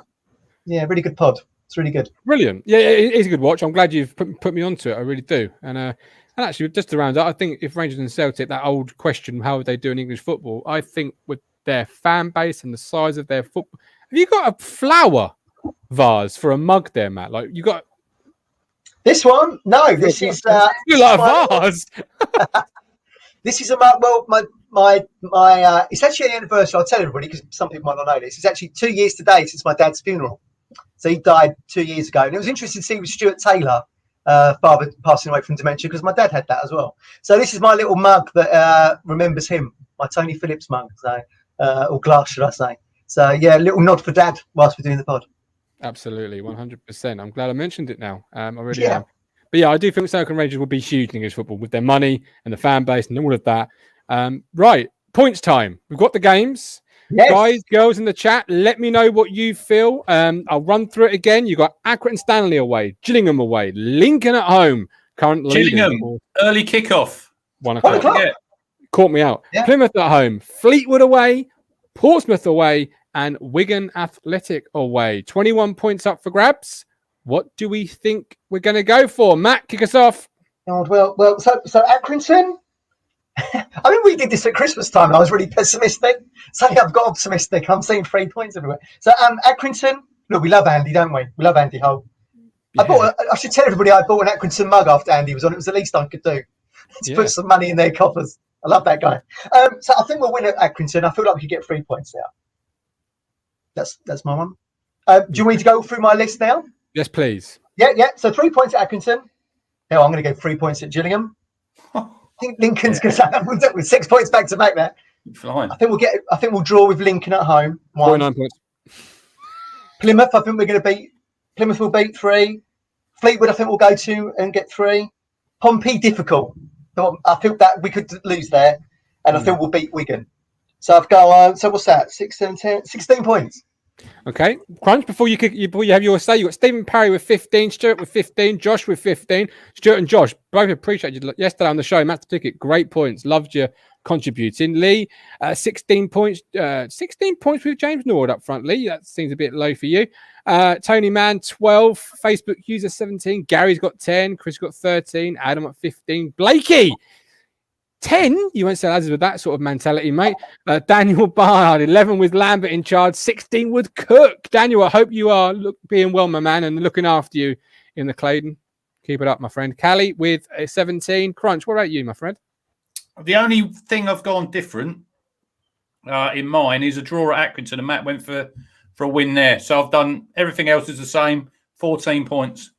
Yeah, really good pod. It's really good. Brilliant. Yeah, it is a good watch. I'm glad you've put me onto it. I really do. And actually, just to round up, I think if Rangers and Celtic, that old question, how would they do in English football? I think with their fan base and the size of their football, have you got a flower vase for a mug there, Matt? Like you got this one? No, this is you like a vase. This is a mug. Well, my it's actually an anniversary. I'll tell everybody because some people might not know this. It's actually 2 years today since my dad's funeral. So he died 2 years ago, and it was interesting to see with Stuart Taylor, father passing away from dementia, because my dad had that as well. So this is my little mug that remembers him, my Tony Phillips mug, or glass, should I say? So yeah, a little nod for Dad whilst we're doing the pod. Absolutely, 100%. I'm glad I mentioned it now. I really am. But yeah, I do think Celtic Rangers will be huge in English football with their money and the fan base and all of that. Right, points time. We've got the games. Yes. Guys, girls in the chat, let me know what you feel. I'll run through it again. You got Accrington Stanley away, Gillingham away, Lincoln at home. Currently, Gillingham early kickoff. 1 o'clock. Caught me out. Yeah. Plymouth at home, Fleetwood away, Portsmouth away, and Wigan Athletic away. 21 points up for grabs. What do we think we're going to go for? Matt, kick us off. Well, so Accrington. I mean, we did this at Christmas time, and I was really pessimistic. So I've got optimistic. I'm seeing 3 points everywhere. So Accrington, look, we love Andy, don't we? We love Andy Hull. Yeah. I should tell everybody I bought an Accrington mug after Andy was on. It was the least I could do to put some money in their coffers. I love that guy. So I think we'll win at Accrington. I feel like we could get 3 points there. That's my one. Do you want me to go through my list now? Yes, please. Yeah. So 3 points at Accrington. Now I'm going to go 3 points at Gillingham. I think Lincoln's going to have with 6 points back to back there. Fine. I think we'll draw with Lincoln at home. 49 points. Plymouth, I think we're going to beat. Plymouth will beat 3. Fleetwood, I think we'll go 2 and get 3. Pompey, difficult. I think that we could lose there, and I think we'll beat Wigan. So I've got so what's that? 6, 7, 10, 16 points. Okay, Crunch. Before you have your say, you got Stephen Parry with 15, Stuart with 15, Josh with 15. Stuart and Josh both appreciated you yesterday on the show. Matt's ticket, great points. Loved you contributing. Lee, 16 points. 16 points with James Norwood up front. Lee, that seems a bit low for you. Tony Mann, 12. Facebook user 17. Gary's got 10. Chris got 13. Adam at 15. Blakey. 10, you won't sell ads with that sort of mentality, mate. Daniel Barnard, 11 with Lambert in charge, 16 with Cook. Daniel, I hope you are being well, my man, and looking after you in the Claydon. Keep it up, my friend. Callie with 17. Crunch, what about you, my friend? The only thing I've gone different in mine is a draw at Accrington, and Matt went for a win there. So I've done everything else is the same, 14 points.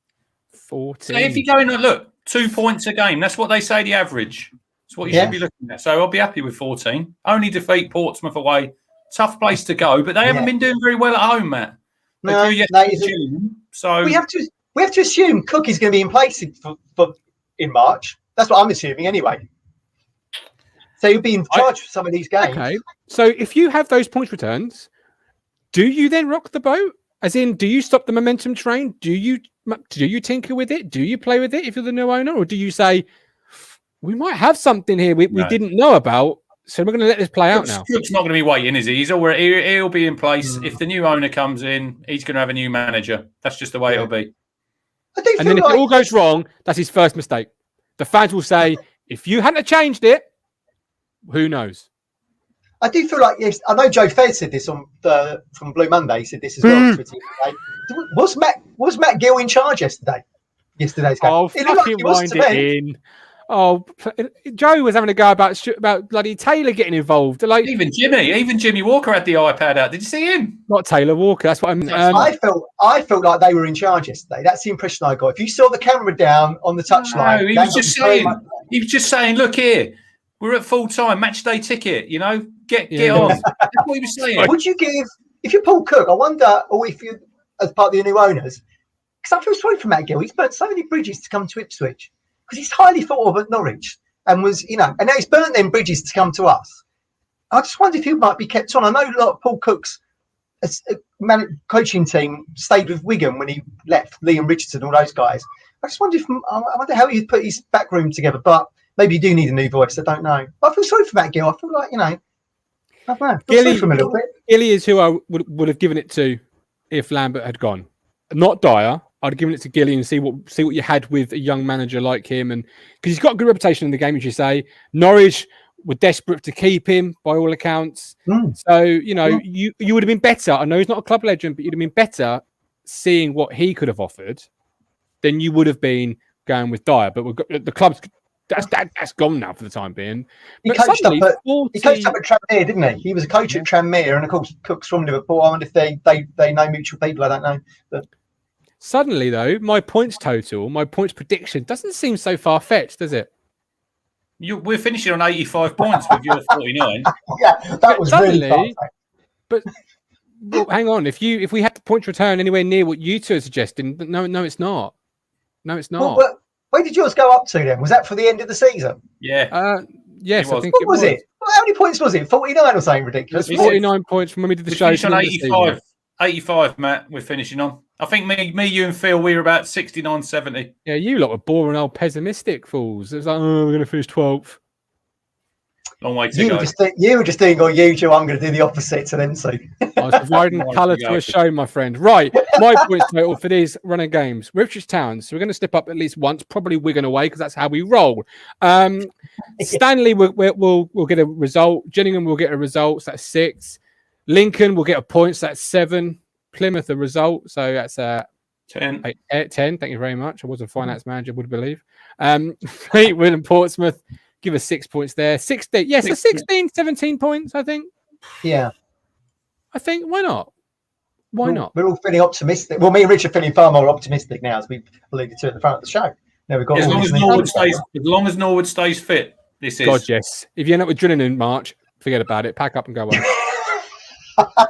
14. So if you go in and look, 2 points a game, that's what they say the average. That's what you should be looking at. So I'll be happy with 14. Only defeat Portsmouth away tough place to go, but they haven't been doing very well at home, Matt. So we have to assume Cook is going to be in place in March. That's what I'm assuming anyway. So he'll be in charge for some of these games. Okay. So if you have those points returns, do you then rock the boat? As in, do you stop the momentum train? Do you tinker with it? Do you play with it if you're the new owner? Or do you say, we might have something here we didn't know about, so we're going to let this play out now? Cook's not going to be waiting, is he? He'll be in place. If the new owner comes in, he's going to have a new manager. That's just the way it'll be. And then if it all goes wrong, that's his first mistake. The fans will say, if you hadn't changed it, who knows? I do feel like, yes, I know Joe Fed said this from Blue Monday. He said this as well. Was Matt Gill in charge yesterday's game? Oh, fucking wind it in. Oh, Joe was having a go about bloody Taylor getting involved. Like even Jimmy Walker had the iPad out. Did you see him? Not Taylor Walker. That's what I mean. I felt like they were in charge yesterday. That's the impression I got. If you saw the camera down on the touchline, he was just saying, look here, we're at full time match day ticket. You know, get on. That's what he was saying. Would you give if you're Paul Cook? I wonder, or if you as part of the new owners, because I feel sorry for Matt Gill. He's burnt so many bridges to come to Ipswich. Because he's highly thought of at Norwich and was, and now he's burnt them bridges to come to us. I just wonder if he might be kept on. I know a lot of Paul Cook's coaching team stayed with Wigan when he left, Liam Richardson, all those guys. I just wonder how he'd put his back room together, but maybe you do need a new voice. I don't know. But I feel sorry for Matt Gill. I feel like, I don't know. I feel sorry for him a little bit. Gilly is who I would have given it to if Lambert had gone. Not Dyer. I'd have given it to Gilly and see what you had with a young manager like him, and because he's got a good reputation in the game, as you say. Norwich were desperate to keep him by all accounts. So you would have been better. I know he's not a club legend, but you'd have been better seeing what he could have offered than you would have been going with Dyer. But we've got the club's that's gone now for the time being. He coached up at Tranmere, didn't he? He was a coach at Tranmere, and of course Cook's from Liverpool. I wonder if they know mutual people. I don't know, but. Suddenly, though, my points prediction doesn't seem so far-fetched, does it? We're finishing on 85 points with your 49. Yeah, that was suddenly, really far-fetched. But hang on, if we had the points return anywhere near what you two are suggesting, no, it's not. No, it's not. Well, where did yours go up to then? Was that for the end of the season? Yeah. Yes, I think it was. It? Well, how many points was it? 49 or something ridiculous? 49 points from when we did the show. On 85. 85, Matt, we're finishing on. I think me, you and Phil, we were about 69, 70. Yeah, you lot were boring old pessimistic fools. It was like, we're going to finish 12th. Long way to go. You were just doing all you two. I'm going to do the opposite to them, so. I was providing colour to a show, my friend. Right, my points total for these running games. Ipswich Town, so we're going to step up at least once, probably Wigan away, because that's how we roll. Stanley we'll get a result. Gillingham will get a result, so that's 6. Lincoln will get a point, so that's 7. Plymouth a result, so that's 10. 10. Thank you very much. I was a finance manager, would believe. Fleetwood and Portsmouth give us 6 points there. 16. Yes, so 16, 17 points, I think. Yeah. I think, why not? Why not? We're all feeling optimistic. Well, me and Rich are feeling far more optimistic now, as we alluded to at the front of the show. Now we've got as long as Norwood stays fit, this is. God, yes. If you end up with drilling in March, forget about it. Pack up and go away.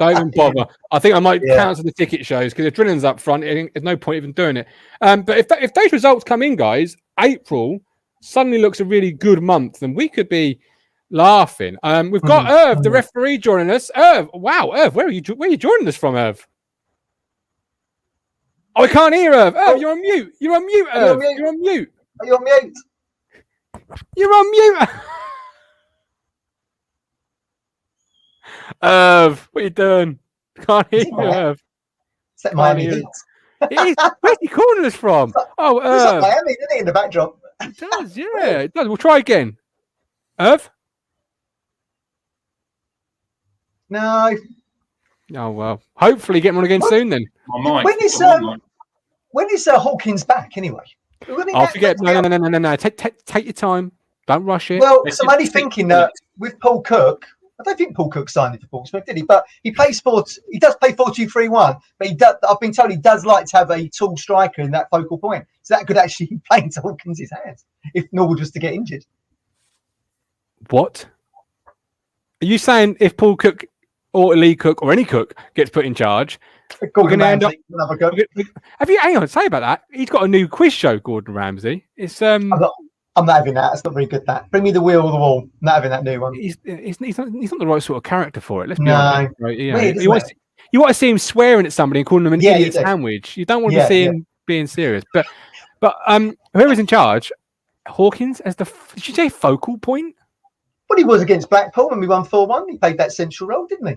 Don't even bother. I think I might cancel the ticket shows because if drilling's up front, there's no point even doing it. But if those results come in, guys, April suddenly looks a really good month, and we could be laughing. We've got Irv, the referee, joining us. Irv, wow, Irv, where are you joining us from, Irv? Oh, I can't hear Irv. Irv, you're on mute. You're on mute, Irv. You're on mute. Are you on mute? You're on mute. Irv, what are you doing? Can't hear you, Irv. Is that Miami Heat? It is. Where's he calling us from? Oh, Irv. It's like Miami, isn't it, in the backdrop? It does, yeah. It does. We'll try again. Irv? No. Oh, well. Hopefully get him on again soon then. When is Hawkins back, anyway? I'll forget. No. Take your time. Don't rush it. Well, I'm only thinking that with Paul Cook, I don't think Paul Cook signed it for Portsmouth, did he? But he does play 4-2-3-1, but I've been told he does like to have a tall striker in that focal point. So that could actually be playing to Hawkins' hands if Norwood was to get injured. What? Are you saying if Paul Cook or Lee Cook or any cook gets put in charge, Gordon end Ramsay, another go. Have you? Hang on, say about that. He's got a new quiz show, Gordon Ramsay. It's I'm not having that. It's not very good. That bring me the wheel or the wall. I'm not having that new one. He's not the right sort of character for it. Let's be No. honest. Right? Weird, You want to see him swearing at somebody and calling them an Yeah, idiot you do. sandwich. You don't want to see him being serious. But whoever's in charge, Hawkins as the did you say focal point? Well, he was against Blackpool when we won 4-1. He played that central role, didn't he?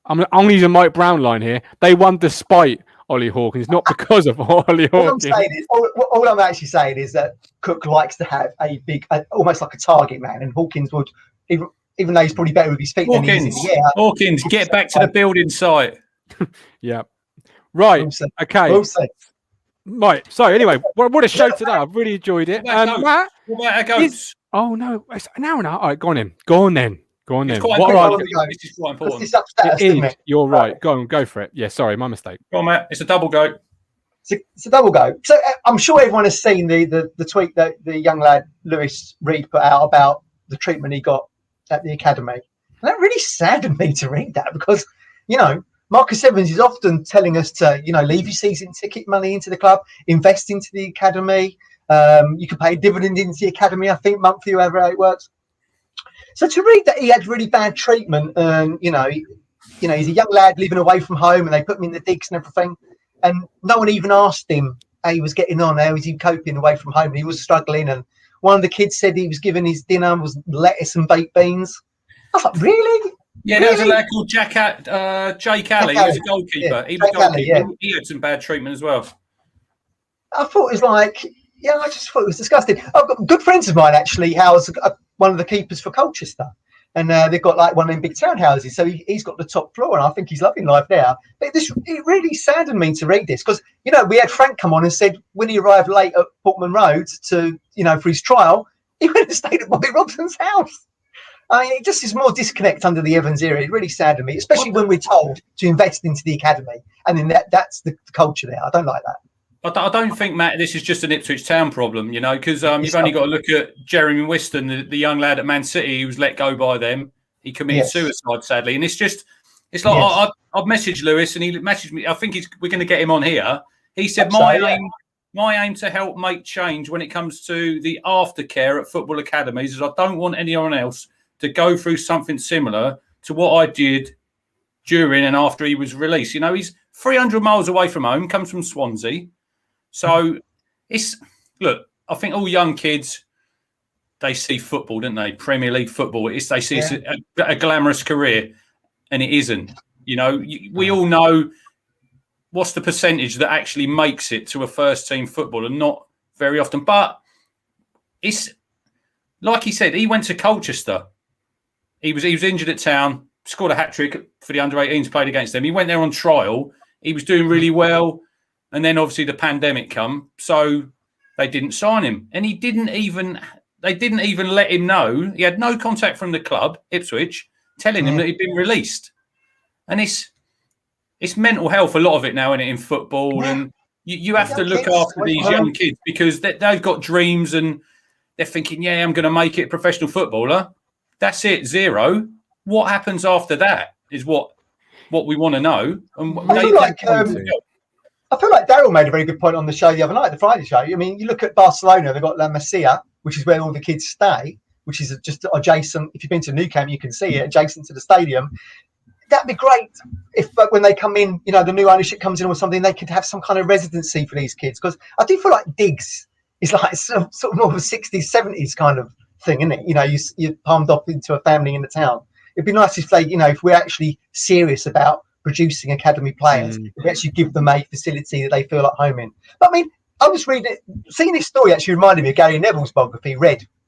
I'm using Mike Brown line here. They won despite Ollie Hawkins, not because of Ollie Hawkins. All I'm actually saying is that Cook likes to have a big, almost like a target man, and Hawkins would, even though he's probably better with his feet than he is in the air. Hawkins, get back to the building site. Yeah. Right. Okay. We'll see. Right. So anyway, what a show today. I've really enjoyed it. Matt, Matt, what about our goats? oh no, it's an hour and a half. All right, go on then. Go on then. This is quite important. This upset us, didn't it? You're right. Go for it. Yeah, sorry, my mistake. Go on, Matt. It's a double go. It's a double go. So I'm sure everyone has seen the tweet that the young lad Lewis Reed put out about the treatment he got at the academy. And that really saddened me to read that because, Marcus Evans is often telling us to, leave your season ticket money into the club, invest into the academy. You can pay a dividend into the academy, I think, monthly, however it works. So to read that he had really bad treatment, and he's a young lad living away from home, and they put him in the digs and everything, and no one even asked him how he was getting on, how was he coping away from home. He was struggling, and one of the kids said he was given his dinner was lettuce and baked beans. I was like, really? Yeah, there was a lad called Jake Alley. He was a goalkeeper. He had some bad treatment as well. I thought it was like, I just thought it was disgusting. I've got good friends of mine actually. How's one of the keepers for Colchester, and they've got like one of them big townhouses. So he's got the top floor, and I think he's loving life there. But it really saddened me to read this because we had Frank come on and said when he arrived late at Portman Road to for his trial, he went and stayed at Bobby Robson's house. It just is more disconnect under the Evans era. It really saddened me, especially when we're told to invest into the academy, and then that's the culture there. I don't like that. I don't think, Matt, this is just an Ipswich Town problem, because you've only got to look at Jeremy Whiston, the young lad at Man City who was let go by them. He committed suicide, sadly. And it's like I've messaged Lewis and he messaged me. I think we're going to get him on here. He said, my aim to help make change when it comes to the aftercare at football academies is I don't want anyone else to go through something similar to what I did during and after he was released. He's 300 miles away from home, comes from Swansea. So I think all young kids, they see football, don't they? Premier League football. They see it's a glamorous career, and it isn't. We all know what's the percentage that actually makes it to a first team footballer. Not very often, but it's like he said. He went to Colchester. He was injured at Town, scored a hat trick for the under-18s, played against them. He went there on trial. He was doing really well. And then obviously the pandemic come, so they didn't sign him. And they didn't even let him know. He had no contact from the club, Ipswich, telling him that he'd been released. And it's mental health, a lot of it now, in football. And you have to look after these young kids because they've got dreams and they're thinking, I'm going to make it a professional footballer. That's it, zero. What happens after that is what we want to know. And I feel like Daryl made a very good point on the show the other night, the Friday show. I mean, you look at Barcelona, they've got La Masia, which is where all the kids stay, which is just adjacent. If you've been to Nou Camp, you can see it adjacent to the stadium. That'd be great if when they come in, the new ownership comes in or something, they could have some kind of residency for these kids. Because I do feel like digs is like sort of more of a 60s, 70s kind of thing, isn't it? You're palmed off into a family in the town. It'd be nice if they, if we're actually serious about producing academy players, we actually give them a facility that they feel at home in. But I mean, I was seeing this story actually reminded me of Gary Neville's biography,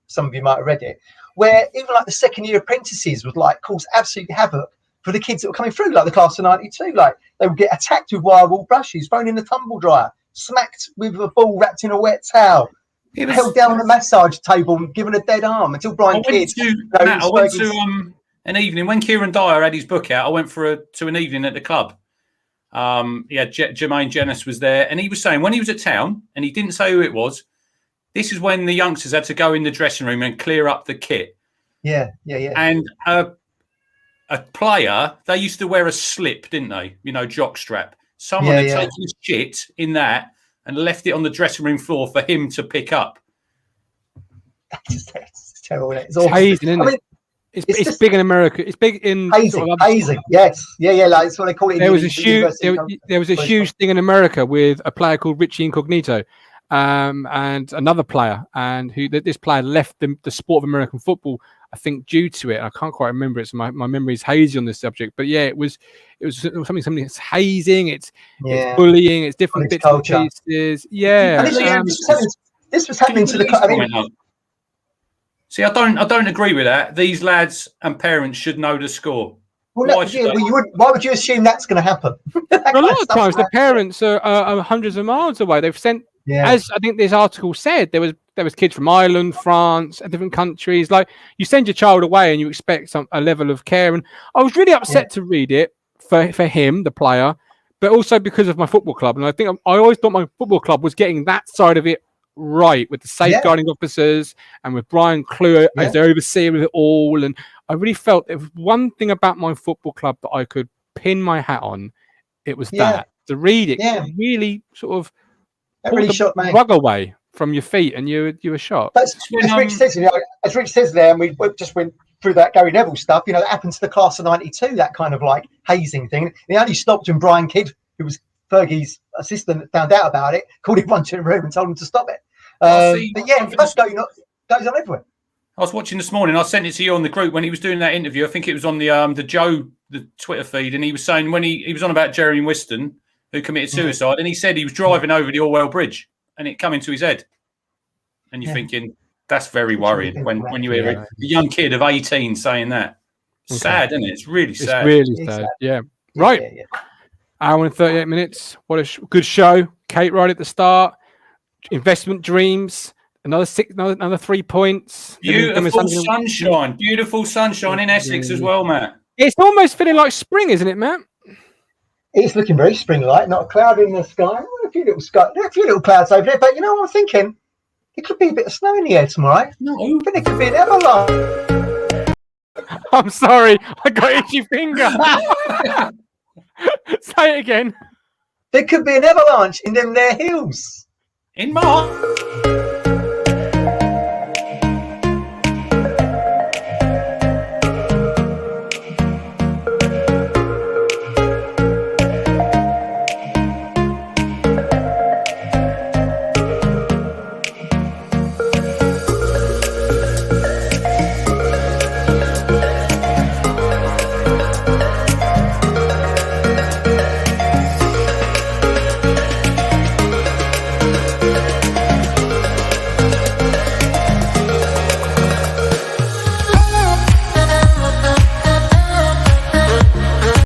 some of you might have read it, where even like the second year apprentices would cause absolute havoc for the kids that were coming through, like the class of 92. Like they would get attacked with wire wool brushes, thrown in the tumble dryer, smacked with a ball wrapped in a wet towel, held down on a massage table and given a dead arm until Brian Kidd. I went to an evening when Kieran Dyer had his book out. I went to an evening at the club. Jermaine Jenis was there, and he was saying when he was at Town, and he didn't say who it was. This is when the youngsters had to go in the dressing room and clear up the kit. Yeah. And a player, they used to wear a slip, didn't they? You know, jock strap. Someone had taken his shit in that and left it on the dressing room floor for him to pick up. It's terrible. It's hazing, isn't it? It's big in America. It's big in hazing. Yes, yeah. Like that's what they call it. There was a huge thing in America with a player called Richie Incognito, and another player, and this player left the sport of American football, I think, due to it. I can't quite remember it. So my memory is hazy on this subject. But yeah, it was something. It's hazing. It's bullying. It's different bits and pieces. Yeah. And this was happening to the. See, I don't agree with that. These lads and parents should know the score. Well, why would you assume that's going to happen? A lot of times, the parents are hundreds of miles away. They've sent, as I think this article said, there was kids from Ireland, France, and different countries. Like, you send your child away and you expect a level of care. And I was really upset to read it for him, the player, but also because of my football club. And I think I always thought my football club was getting that side of it right, with the safeguarding officers and with Brian Clewer as the overseer of it all. And I really felt there was one thing about my football club that I could pin my hat on. It was that to read it really sort of really shot me rug away from your feet, and you were shocked. But as Rich says there, and we just went through that Gary Neville stuff. You know, that happened to the class of '92. That kind of like hazing thing. It only stopped when Brian Kidd, who was Fergie's assistant, found out about it, called him one to the room and told him to stop it. But yeah, it goes on everywhere. I was watching this morning. I sent it to you on the group when he was doing that interview. I think it was on the Twitter feed, and he was saying when he was on about Jeremy Whiston, who committed suicide, and he said he was driving over the Orwell Bridge, and it come into his head. And you're thinking, that's very worrying when you hear a young kid of 18 saying that. Sad, isn't it? It's really sad. It's really sad. Yeah. Right. Hour and 38 minutes. What a good show. Kate right at the start. Investment dreams. Another 3 points. Beautiful sunshine in Essex as well, Matt. It's almost feeling like spring, isn't it, Matt? It's looking very spring-like. Not a cloud in the sky. A few little clouds over there. But you know what I'm thinking? It could be a bit of snow in the air tomorrow. No, but it could be an avalanche. I'm sorry, I got itchy finger. Say it again. There could be an avalanche in them there hills. In March.